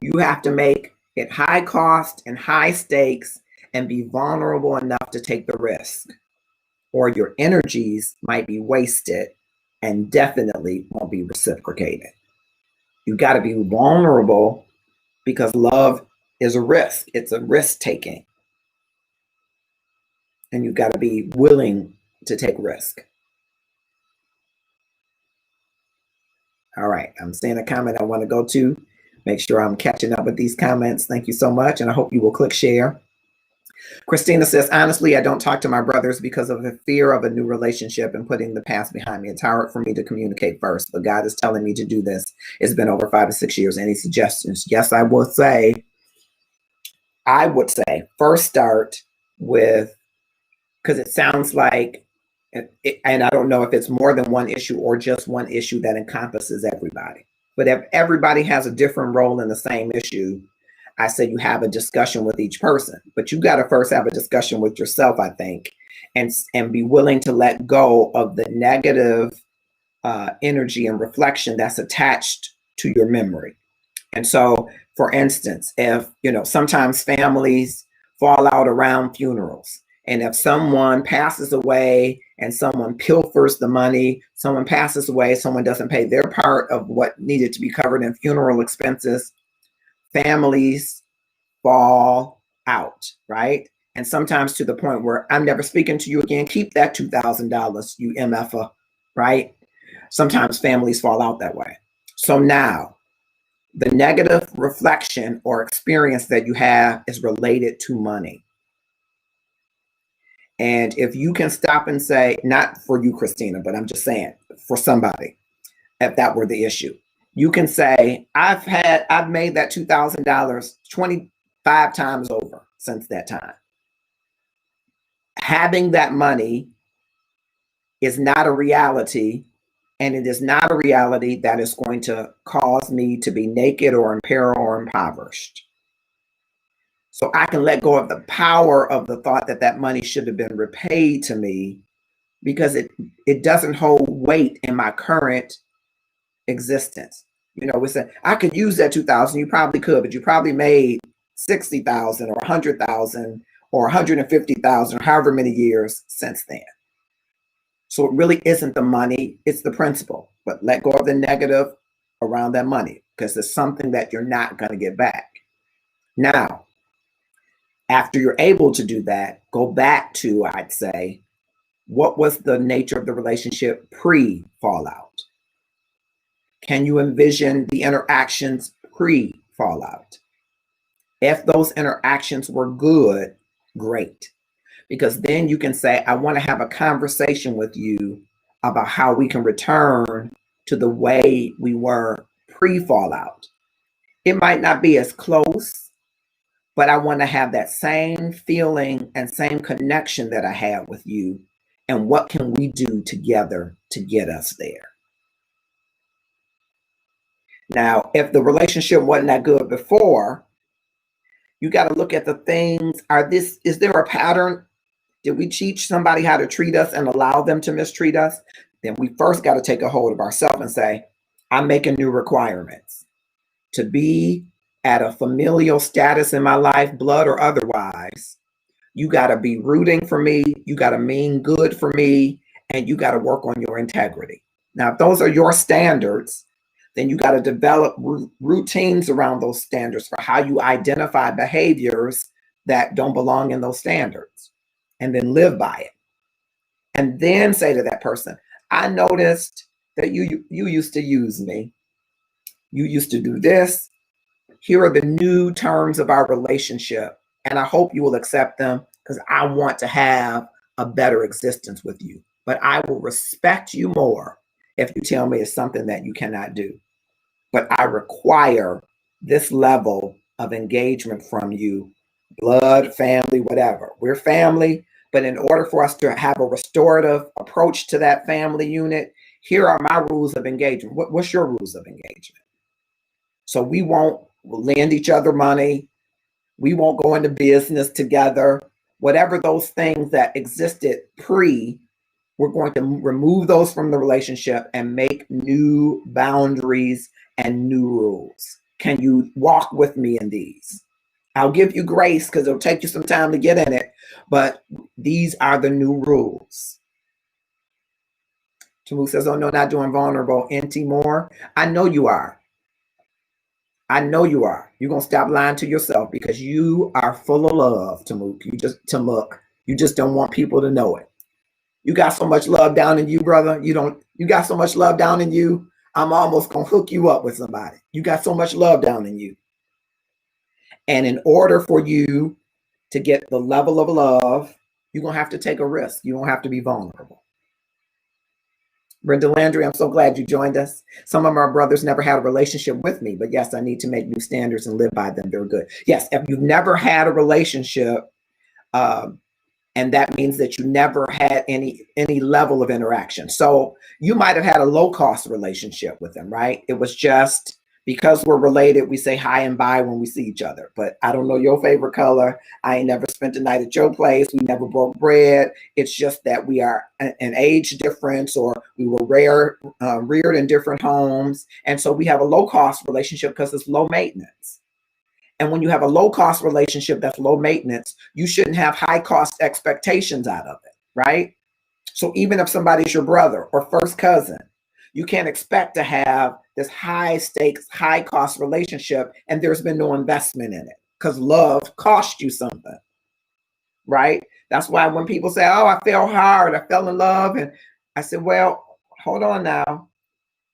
You have to make it high cost and high stakes and be vulnerable enough to take the risk, or your energies might be wasted and definitely won't be reciprocated. You got to be vulnerable because love is a risk. It's a risk taking. And you got to be willing to take risk. All right, I'm seeing a comment I want to go to. Make sure I'm catching up with these comments. Thank you so much. And I hope you will click share. Christina says, honestly, I don't talk to my brothers because of the fear of a new relationship and putting the past behind me. It's hard for me to communicate first, but God is telling me to do this. It's been over 5 to 6 years. Any suggestions? Yes, I would say, first start with, because it sounds like, and I don't know if it's more than one issue or just one issue that encompasses everybody. But if everybody has a different role in the same issue, I say you have a discussion with each person, but you got to first have a discussion with yourself, I think, and be willing to let go of the negative energy and reflection that's attached to your memory. And so, for instance, if, sometimes families fall out around funerals, and if someone passes away and someone pilfers the money, someone passes away, someone doesn't pay their part of what needed to be covered in funeral expenses, families fall out, right? And sometimes to the point where I'm never speaking to you again. Keep that $2,000, you MFer, right? Sometimes families fall out that way. So now the negative reflection or experience that you have is related to money. And if you can stop and say, not for you, Christina, but I'm just saying for somebody, if that were the issue, you can say, I've made that $2,000 25 times over since that time. Having that money is not a reality, and it is not a reality that is going to cause me to be naked or in peril or impoverished. So I can let go of the power of the thought that that money should have been repaid to me, because it doesn't hold weight in my current existence. We said, I could use that 2,000. You probably could, but you probably made 60,000 or 100,000 or 150,000 or however many years since then. So it really isn't the money, it's the principle. But let go of the negative around that money, because it's something that you're not going to get back. Now, after you're able to do that, go back to, I'd say, what was the nature of the relationship pre-fallout? Can you envision the interactions pre-fallout? If those interactions were good, great. Because then you can say, I want to have a conversation with you about how we can return to the way we were pre-fallout. It might not be as close, but I want to have that same feeling and same connection that I had with you. And what can we do together to get us there? Now, if the relationship wasn't that good before, you got to look at the things. Is there a pattern? Did we teach somebody how to treat us and allow them to mistreat us? Then we first got to take a hold of ourselves and say, I'm making new requirements to be at a familial status in my life, blood or otherwise. You got to be rooting for me. You got to mean good for me. And you got to work on your integrity. Now, if those are your standards, then you got to develop routines around those standards for how you identify behaviors that don't belong in those standards, and then live by it. And then say to that person, I noticed that you used to use me. You used to do this. Here are the new terms of our relationship, and I hope you will accept them, because I want to have a better existence with you. But I will respect you more if you tell me it's something that you cannot do. But I require this level of engagement from you, blood, family, whatever. We're family, but in order for us to have a restorative approach to that family unit, here are my rules of engagement. What's your rules of engagement? So we won't lend each other money. We won't go into business together. Whatever those things that existed we're going to remove those from the relationship and make new boundaries and new rules. Can you walk with me in these? I'll give you grace because it'll take you some time to get in it, but these are the new rules. Tamu says, oh no, not doing vulnerable. NT Moore, I know you are. I know you are. You're going to stop lying to yourself because you are full of love, Tamuk. You just don't want people to know it. You got so much love down in you, brother. You got so much love down in you. I'm almost going to hook you up with somebody. You got so much love down in you. And in order for you to get the level of love, you're going to have to take a risk. You don't have to be vulnerable. Brenda Landry, I'm so glad you joined us. Some of our brothers never had a relationship with me, but yes, I need to make new standards and live by them. They're good. Yes, if you've never had a relationship, and that means that you never had any level of interaction. So you might have had a low-cost relationship with them, right? It was just because we're related, we say hi and bye when we see each other. But I don't know your favorite color. I ain't never spent a night at your place. We never broke bread. It's just that we are an age difference, or we were reared in different homes. And so we have a low-cost relationship because it's low maintenance. And when you have a low-cost relationship that's low maintenance, you shouldn't have high-cost expectations out of it, right? So even if somebody's your brother or first cousin, you can't expect to have this high-stakes, high-cost relationship and there's been no investment in it because love cost you something, right? That's why when people say, oh, I fell hard, I fell in love, and I said, well, hold on now.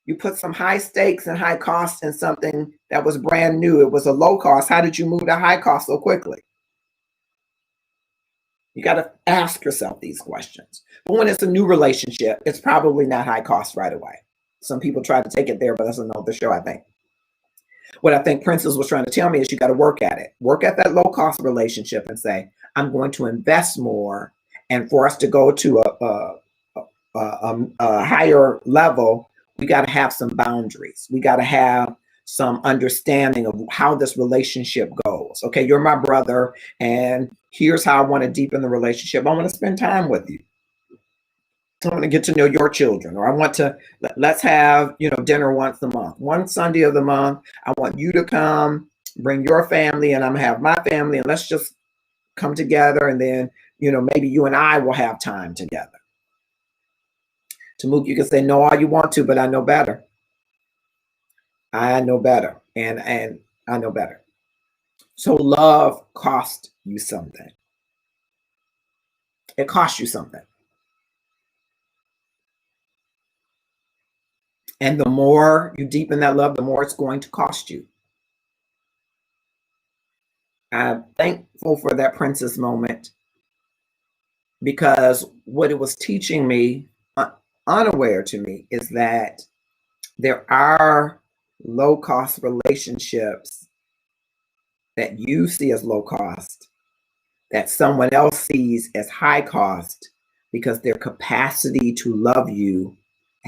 You put some high stakes and high costs in something that was brand new. It was a low cost. How did you move to high cost so quickly? You got to ask yourself these questions. But when it's a new relationship, it's probably not high cost right away. Some people try to take it there, but that's another show, I think. What I think Princess was trying to tell me is you got to work at it. Work at that low cost relationship and say, I'm going to invest more. And for us to go to a higher level, we got to have some boundaries. We got to have some understanding of how this relationship goes. Okay, you're my brother, and here's how I want to deepen the relationship. I want to spend time with you. I want to get to know your children, or I want to, let's have, dinner once a month. One Sunday of the month, I want you to come, bring your family, and I'm going to have my family, and let's just come together, and then, maybe you and I will have time together. Tamuk, you can say no all you want to, but I know better. I know better, and I know better. So love cost you something. It costs you something. And the more you deepen that love, the more it's going to cost you. I'm thankful for that Princess moment, because what it was teaching me, unaware to me, is that there are low-cost relationships that you see as low cost that someone else sees as high cost because their capacity to love you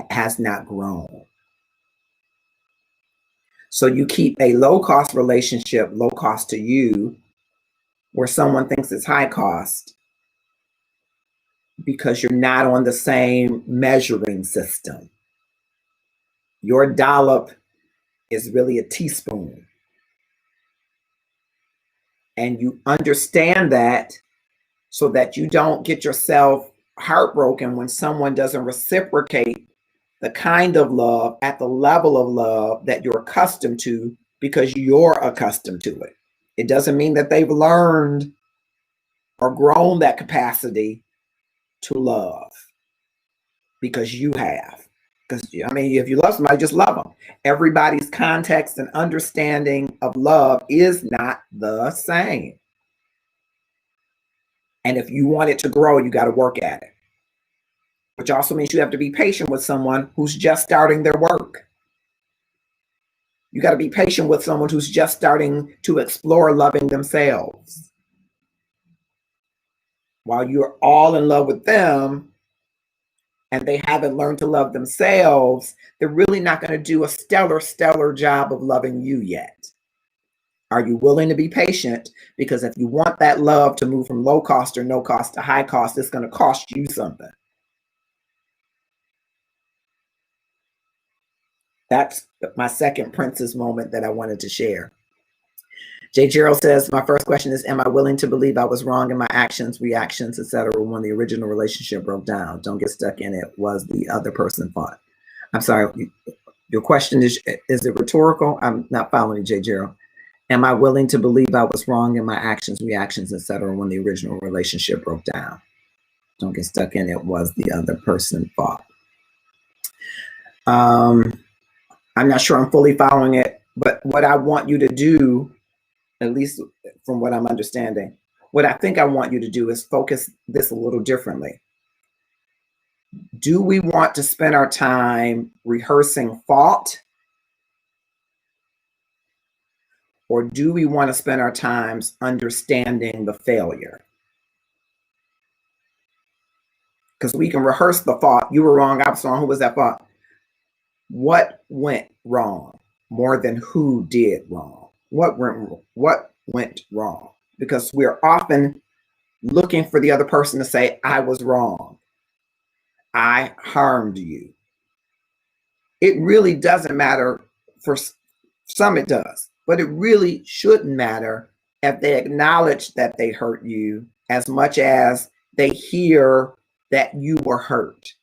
has not grown. So you keep a low-cost relationship low cost to you where someone thinks it's high cost because you're not on the same measuring system. Your dollop is really a teaspoon. And you understand that so that you don't get yourself heartbroken when someone doesn't reciprocate the kind of love at the level of love that you're accustomed to because you're accustomed to it. It doesn't mean that they've learned or grown that capacity to love because you have. Because, if you love somebody, just love them. Everybody's context and understanding of love is not the same. And if you want it to grow, you got to work at it. Which also means you have to be patient with someone who's just starting their work. You got to be patient with someone who's just starting to explore loving themselves. While you're all in love with them and they haven't learned to love themselves, they're really not going to do a stellar job of loving you yet. Are you willing to be patient? Because if you want that love to move from low cost or no cost to high cost, it's going to cost you something. That's my second princess moment that I wanted to share. Jay Gerald says, my first question is, am I willing to believe I was wrong in my actions, reactions, etc. when the original relationship broke down? Don't get stuck in it. Was the other person fought? I'm sorry. Your question is it rhetorical? I'm not following you, Jay Gerald. Am I willing to believe I was wrong in my actions, reactions, etc. when the original relationship broke down? Don't get stuck in it. Was the other person fought? I'm not sure I'm fully following it, but what I want you to do, at least from what I'm understanding, what I think I want you to do is focus this a little differently. Do we want to spend our time rehearsing fault? Or do we want to spend our times understanding the failure? Because we can rehearse the fault. You were wrong, I was wrong. Who was that fault? What went wrong more than who did wrong? What went wrong? Because we're often looking for the other person to say, I was wrong. I harmed you. It really doesn't matter. For some it does, but it really shouldn't matter if they acknowledge that they hurt you as much as they hear that you were hurt.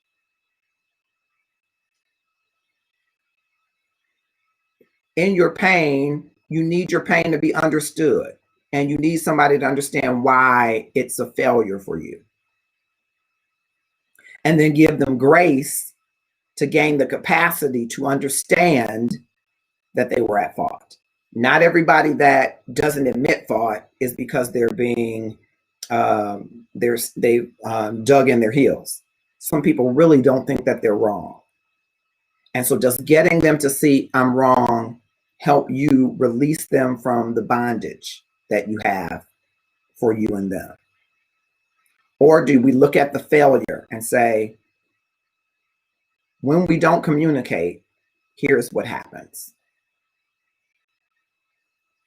In your pain, you need your pain to be understood, and you need somebody to understand why it's a failure for you. And then give them grace to gain the capacity to understand that they were at fault. Not everybody that doesn't admit fault is because they're being, they've dug in their heels. Some people really don't think that they're wrong. And so just getting them to see I'm wrong, help you release them from the bondage that you have for you and them. Or do we look at the failure and say, when we don't communicate, here's what happens.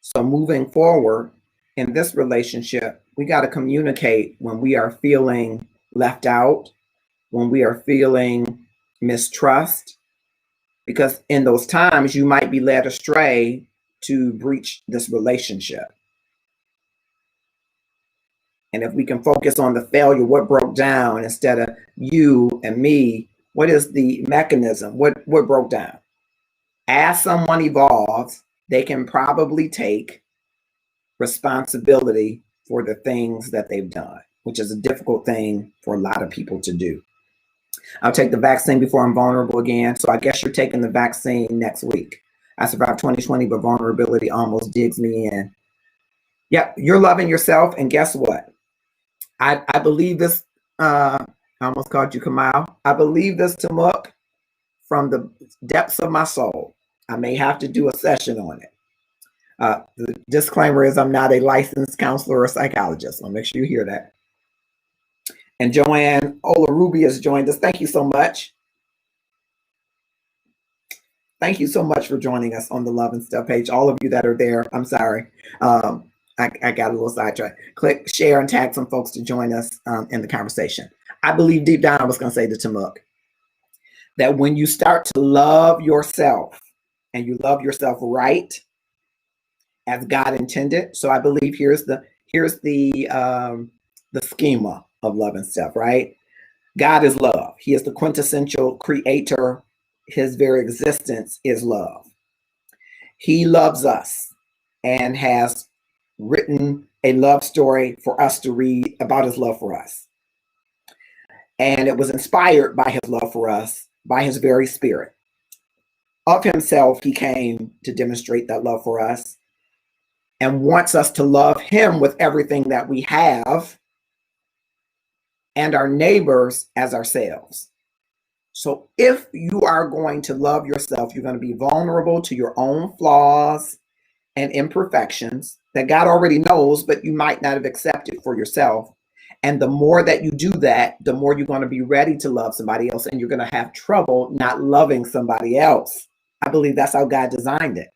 So moving forward in this relationship, we got to communicate when we are feeling left out, when we are feeling mistrust, because in those times you might be led astray to breach this relationship. And if we can focus on the failure, what broke down, instead of you and me, what is the mechanism? What broke down? As someone evolves, they can probably take responsibility for the things that they've done, which is a difficult thing for a lot of people to do. I'll take the vaccine before I'm vulnerable again. So I guess you're taking the vaccine next week. I survived 2020, but vulnerability almost digs me in. Yep, you're loving yourself. And guess what? I believe this. I almost called you Kamal. I believe this, Tamuk, from the depths of my soul. I may have to do a session on it. The disclaimer is I'm not a licensed counselor or psychologist. So make sure you hear that. And Joanne Olarubi has joined us. Thank you so much. Thank you so much for joining us on the Love and Stuff page. All of you that are there, I'm sorry. I got a little sidetracked. Click, share, and tag some folks to join us in the conversation. I believe deep down, I was going to say to Tamuk, that when you start to love yourself and you love yourself right, as God intended. So I believe here's the schema of Love and Stuff, right? God is love. He is the quintessential creator. His very existence is love. He loves us and has written a love story for us to read about his love for us. And it was inspired by his love for us, by his very spirit. Of himself, he came to demonstrate that love for us and wants us to love him with everything that we have and our neighbors as ourselves. So if you are going to love yourself, you're going to be vulnerable to your own flaws and imperfections that God already knows, but you might not have accepted for yourself. And the more that you do that, the more you're going to be ready to love somebody else, and you're going to have trouble not loving somebody else. I believe that's how God designed it.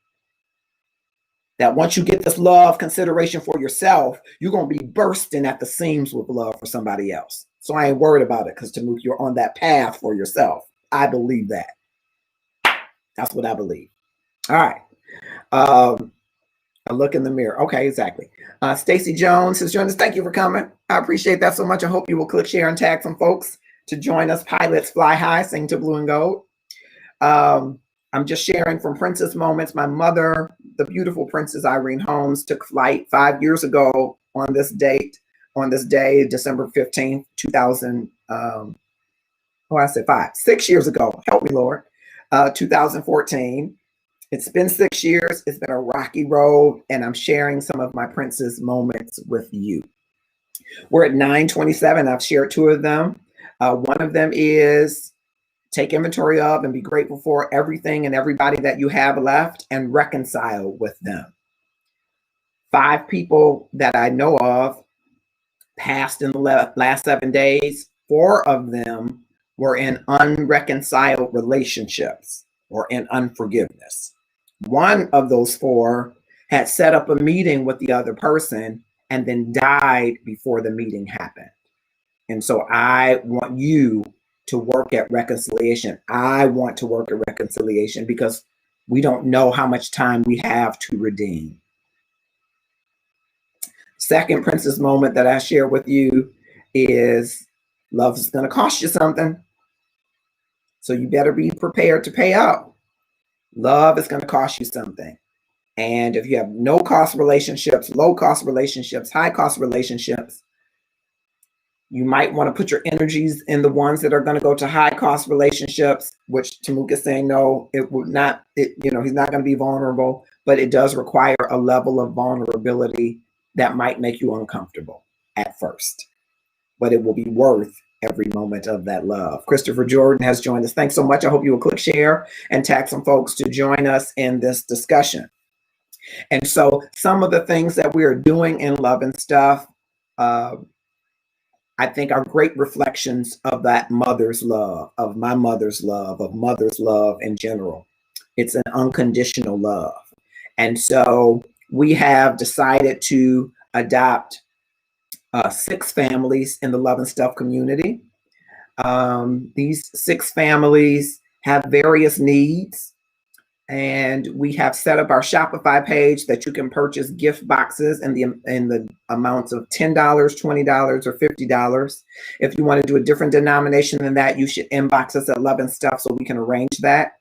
That once you get this love consideration for yourself, you're going to be bursting at the seams with love for somebody else. So I ain't worried about it, because Tamuk, you're on that path for yourself. I believe that. That's what I believe. All right. A look in the mirror. Okay, exactly. Stacy Jones has joined us. Thank you for coming. I appreciate that so much. I hope you will click share and tag some folks to join us. Pilots Fly High, sing to blue and gold. I'm just sharing from Princess Moments. My mother, the beautiful Princess Irene Holmes, took flight 5 years ago on this day, December 15th, 2000. I said 5, 6 years ago. Help me, Lord. 2014. It's been 6 years. It's been a rocky road, and I'm sharing some of my Princess moments with you. We're at 9:27. I've shared 2 of them. One of them is take inventory of and be grateful for everything and everybody that you have left and reconcile with them. 5 people that I know of passed in the last 7 days. 4 of them were in unreconciled relationships or in unforgiveness. One of those 4 had set up a meeting with the other person and then died before the meeting happened. And so I want you to work at reconciliation. I want to work at reconciliation because we don't know how much time we have to redeem. Second Princess moment that I share with you is love is going to cost you something. So you better be prepared to pay up. Love is going to cost you something. And if you have no cost relationships, low cost relationships, high cost relationships, you might want to put your energies in the ones that are going to go to high cost relationships, which Tamuk is saying, no, it would not, he's not going to be vulnerable, but it does require a level of vulnerability that might make you uncomfortable at first, but it will be worth every moment of that love. Christopher Jordan has joined us. Thanks so much. I hope you will click share and tag some folks to join us in this discussion. And so some of the things that we are doing in Love and Stuff, I think are great reflections of that mother's love, of my mother's love, of mother's love in general. It's an unconditional love. And so we have decided to adopt 6 families in the Love and Stuff community. These 6 families have various needs, and we have set up our Shopify page that you can purchase gift boxes in the amounts of $10, $20, or $50. If you want to do a different denomination than that, you should inbox us at Love and Stuff so we can arrange that.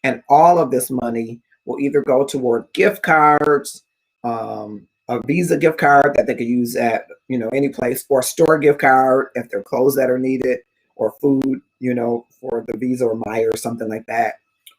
And all of this money will either go toward gift cards, a Visa gift card that they could use at any place, or a store gift card if there are clothes that are needed, or food, for the Visa or Meijer or something like that.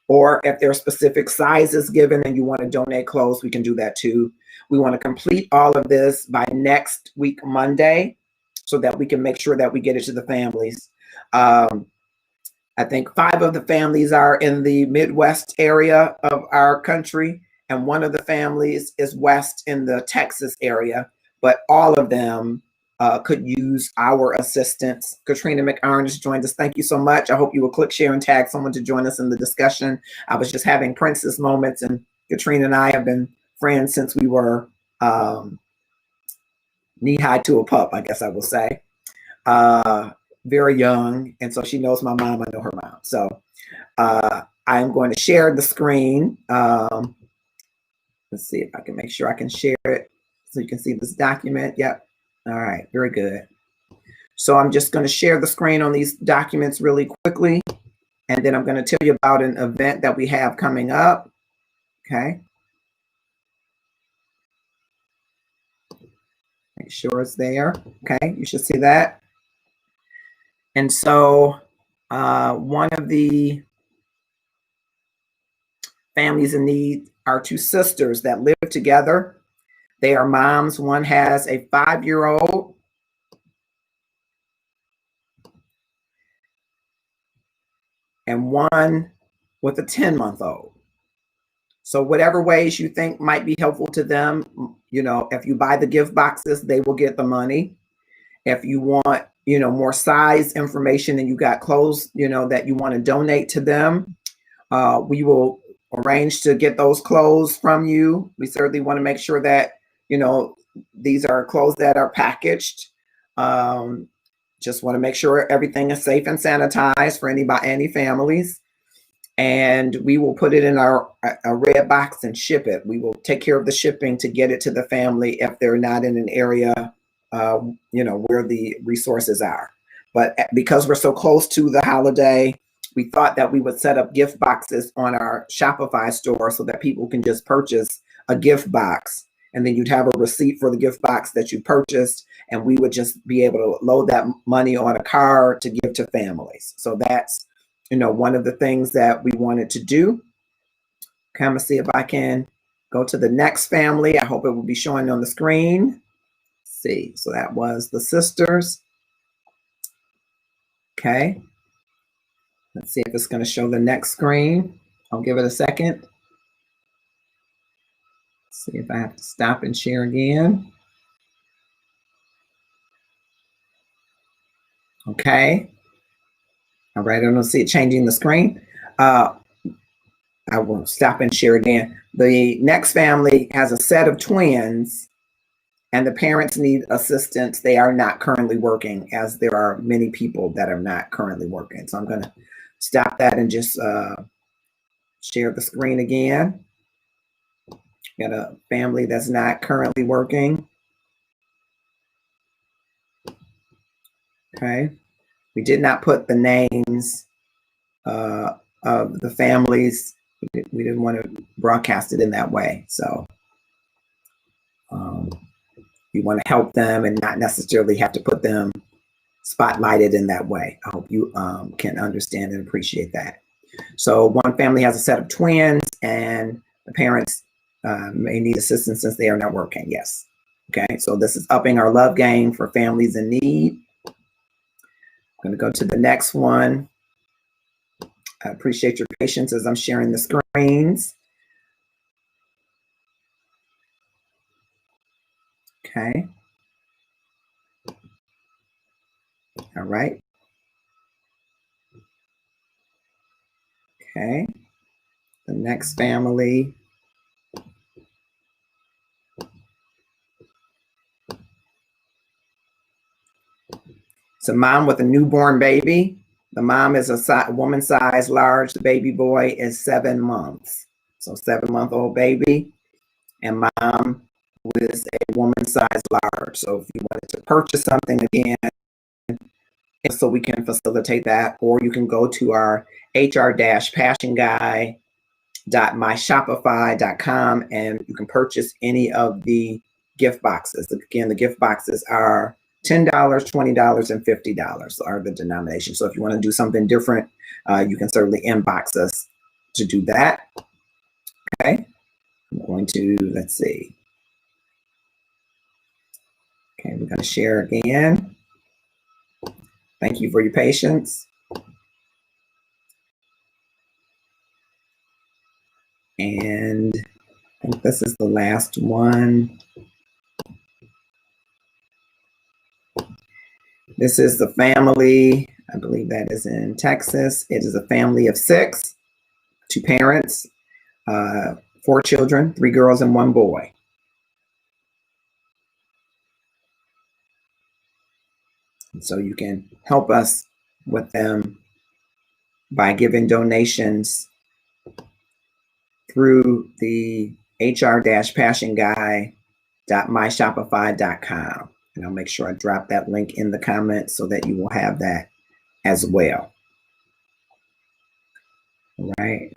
Or if there are specific sizes given and you want to donate clothes, we can do that too. We want to complete all of this by next week, Monday, so that we can make sure that we get it to the families. I think 5 of the families are in the Midwest area of our country, and one of the families is west in the Texas area, but all of them could use our assistance. Katrina McIron has joined us. Thank you so much. I hope you will click share and tag someone to join us in the discussion. I was just having Princess moments, and Katrina and I have been friends since we were knee-high to a pup, I guess I will say. Very young, and so she knows my mom, I know her mom. So I'm going to share the screen. Let's see if I can make sure I can share it so you can see this document. Yep. All right, very good. So I'm just going to share the screen on these documents really quickly, and then I'm going to tell you about an event that we have coming up. Okay. Make sure it's there. Okay, you should see that. And so one of the families in need are 2 sisters that live together. They are moms. One has a 5-year-old. and one with a 10-month-old. So whatever ways you think might be helpful to them, if you buy the gift boxes, they will get the money. If you want, more size information and you got clothes, that you want to donate to them, we will arrange to get those clothes from you. We certainly want to make sure that, these are clothes that are packaged. Just want to make sure everything is safe and sanitized for any families. And we will put it in a red box and ship it. We will take care of the shipping to get it to the family if they're not in an area, where the resources are. But because we're so close to the holiday, we thought that we would set up gift boxes on our Shopify store so that people can just purchase a gift box. And then you'd have a receipt for the gift box that you purchased. And we would just be able to load that money on a card to give to families. So that's, one of the things that we wanted to do. Okay, I'm gonna see if I can go to the next family. I hope it will be showing on the screen. Let's see, so that was the sisters. Okay, let's see if it's gonna show the next screen. I'll give it a second. Let's see if I have to stop and share again. Okay. All right, I don't see it changing the screen. I will stop and share again. The next family has a set of twins and the parents need assistance. They are not currently working, as there are many people that are not currently working. So I'm gonna stop that and just share the screen again. Got a family that's not currently working. Okay. We did not put the names of the families. We didn't want to broadcast it in that way. So you want to help them and not necessarily have to put them spotlighted in that way. I hope you can understand and appreciate that. So one family has a set of twins and the parents may need assistance since they are not working. Yes. Okay. So this is upping our love game for families in need. I'm going to go to the next one. I appreciate your patience as I'm sharing the screens. Okay. All right. Okay. The next family. It's a mom with a newborn baby. The mom is a woman size large. The baby boy is 7 months. So 7-month-old baby. And mom is a woman size large. So if you wanted to purchase something again, so we can facilitate that, or you can go to our hr-passionguy.myshopify.com and you can purchase any of the gift boxes. Again, the gift boxes are $10, $20, and $50 are the denominations. So if you want to do something different, you can certainly inbox us to do that. Okay, I'm going to, let's see. Okay, we're going to share again. Thank you for your patience. And I think this is the last one. This is the family, I believe that is in Texas. It is a family of 6, 2 parents, 4 children, 3 girls and 1 boy. And so you can help us with them by giving donations through the hr-passionguy.myshopify.com. And I'll make sure I drop that link in the comments so that you will have that as well. All right.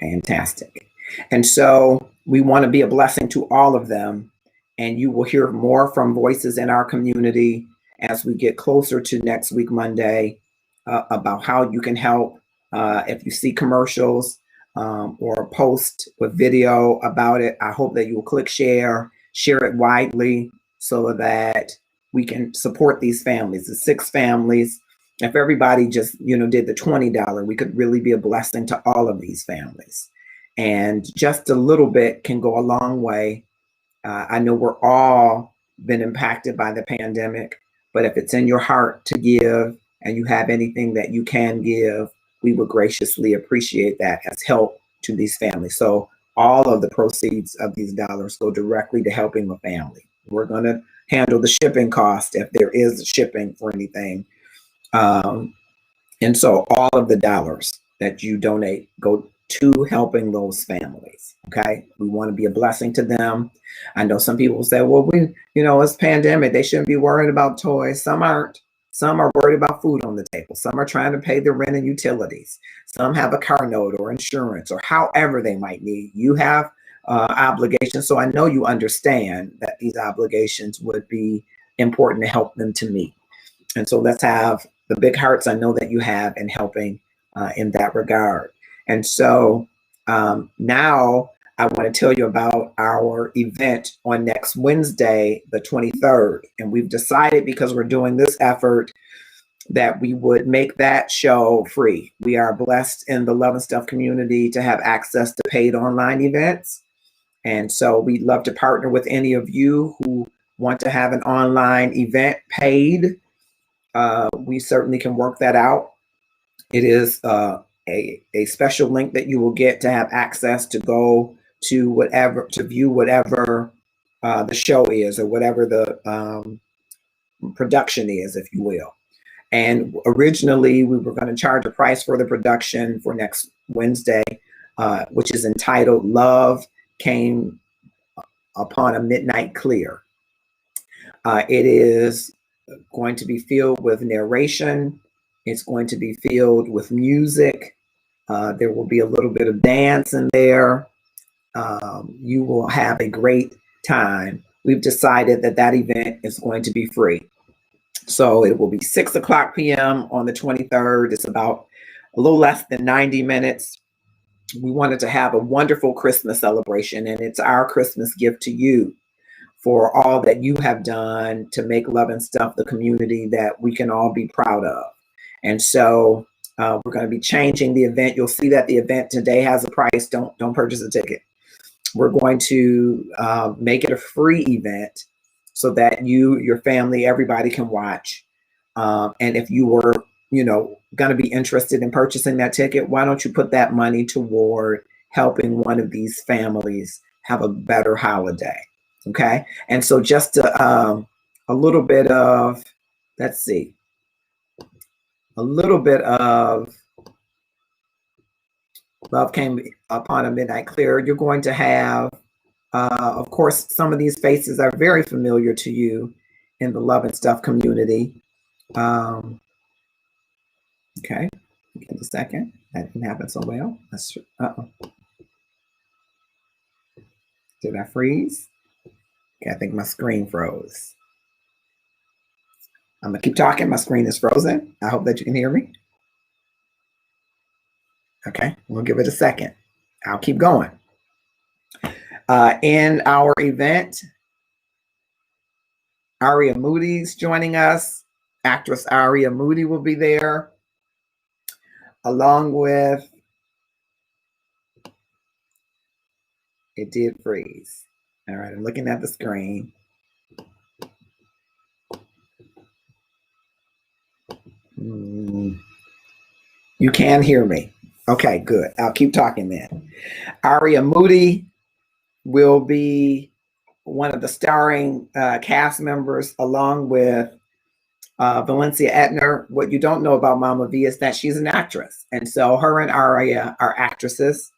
Fantastic. And so we want to be a blessing to all of them. And you will hear more from voices in our community as we get closer to next week, Monday, about how you can help. If you see commercials or a post with video about it, I hope that you will click share it widely so that we can support these families, the 6 families If everybody just, did the $20, we could really be a blessing to all of these families. And just a little bit can go a long way. I know we're all been impacted by the pandemic, but if it's in your heart to give and you have anything that you can give, we would graciously appreciate that as help to these families. So all of the proceeds of these dollars go directly to helping the family. We're going to handle the shipping cost if there is shipping for anything. And so all of the dollars that you donate go to helping those families. Okay. We want to be a blessing to them. I know some people say, well, it's pandemic. They shouldn't be worried about toys. Some aren't. Some are worried about food on the table. Some are trying to pay their rent and utilities. Some have a car note or insurance or however they might need. You have obligations. So I know you understand that these obligations would be important to help them to meet. And so let's have the big hearts I know that you have in helping in that regard. And so now I want to tell you about our event on next Wednesday, the 23rd. And we've decided, because we're doing this effort, that we would make that show free. We are blessed in the Love and Stuff community to have access to paid online events. And so we'd love to partner with any of you who want to have an online event paid. We certainly can work that out. It is a special link that you will get to have access to go to view whatever the show is, or whatever the production is, if you will. And originally we were going to charge a price for the production for next Wednesday, which is entitled Love Came Upon a Midnight Clear. It is going to be filled with narration. It's going to be filled with music. There will be a little bit of dance in there. You will have a great time. We've decided that event is going to be free. So it will be 6:00 p.m. on the 23rd. It's about a little less than 90 minutes. We wanted to have a wonderful Christmas celebration, and it's our Christmas gift to you for all that you have done to make Love and Stuff the community that we can all be proud of. And so we're going to be changing the event. You'll see that the event today has a price. Don't purchase a ticket. We're going to make it a free event so that you, your family, everybody can watch. And if you were, going to be interested in purchasing that ticket, why don't you put that money toward helping one of these families have a better holiday? Okay. And so just a little bit of, a little bit of Love Came Upon a Midnight Clear. You're going to have, of course, some of these faces are very familiar to you in the Love and Stuff community. Okay, give me a second. That didn't happen so well. Did I freeze? Okay, I think my screen froze. I'm gonna keep talking. My screen is frozen. I hope that you can hear me. Okay, we'll give it a second. I'll keep going. In our event, Aria Moody's joining us. Actress Aria Moody will be there, along with, it did freeze. All right, I'm looking at the screen. You can hear me. Okay, good. I'll keep talking then. Aria Moody will be one of the starring cast members, along with Valencia Etner. What you don't know about Mama V is that she's an actress. And so her and Aria are actresses,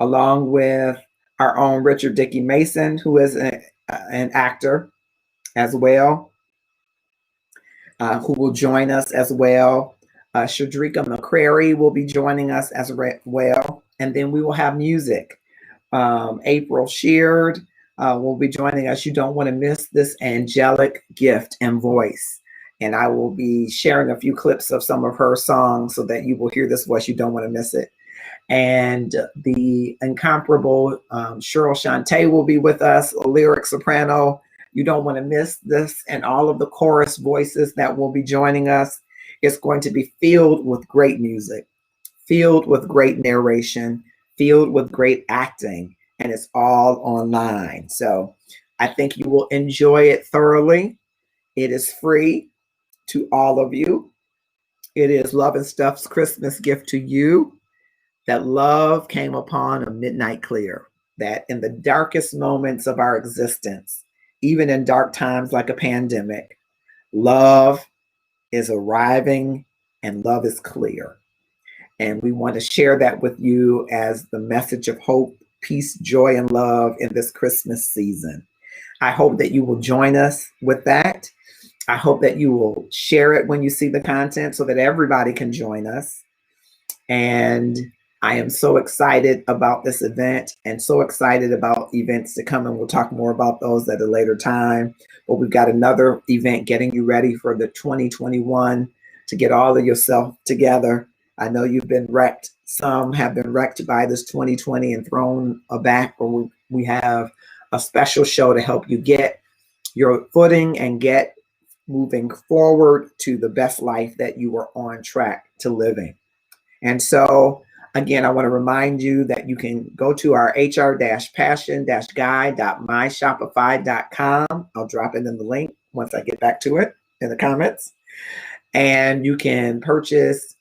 along with our own Richard Dickey Mason, who is an actor as well, who will join us as well. Shadrika McCrary will be joining us as well. And then we will have music. April Sheard will be joining us. You don't want to miss this angelic gift and voice. And I will be sharing a few clips of some of her songs so that you will hear this voice. You don't want to miss it. And the incomparable Cheryl Shantae will be with us, a lyric soprano. You don't want to miss this, and all of the chorus voices that will be joining us. It's going to be filled with great music, filled with great narration, filled with great acting, and it's all online. So I think you will enjoy it thoroughly. It is free to all of you. It is Love and Stuff's Christmas gift to you, that love came upon a midnight clear, that in the darkest moments of our existence, even in dark times like a pandemic, love is arriving and love is clear. And we want to share that with you as the message of hope, peace, joy, and love in this Christmas season. I hope that you will join us with that. I hope that you will share it when you see the content so that everybody can join us. And I am so excited about this event and so excited about events to come, and we'll talk more about those at a later time. But we've got another event getting you ready for the 2021 to get all of yourself together. I know you've been wrecked. Some have been wrecked by this 2020 and thrown aback, but we have a special show to help you get your footing and get moving forward to the best life that you are on track to living. And so, again, I want to remind you that you can go to our hr-passion-guide.myshopify.com. I'll drop it in the link once I get back to it in the comments. And you can purchase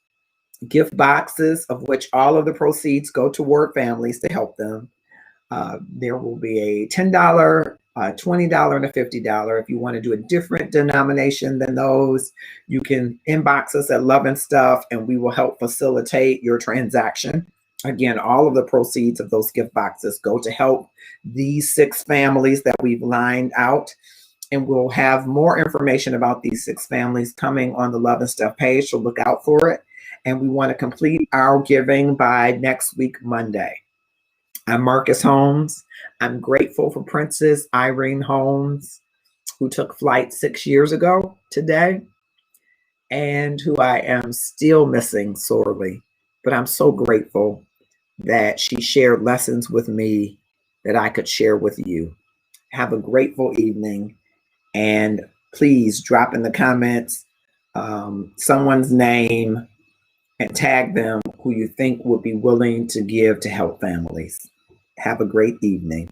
gift boxes, of which all of the proceeds go toward families to help them. There will be a $10, $20, and a $50. If you want to do a different denomination than those, you can inbox us at Love and Stuff, and we will help facilitate your transaction. Again, all of the proceeds of those gift boxes go to help these 6 families that we've lined out. And we'll have more information about these 6 families coming on the Love and Stuff page, so look out for it. And we want to complete our giving by next week, Monday. I'm Marcus Holmes. I'm grateful for Princess Irene Holmes, who took flight 6 years ago today, and who I am still missing sorely. But I'm so grateful that she shared lessons with me that I could share with you. Have a grateful evening, and please drop in the comments someone's name and tag them who you think would be willing to give to help families. Have a great evening.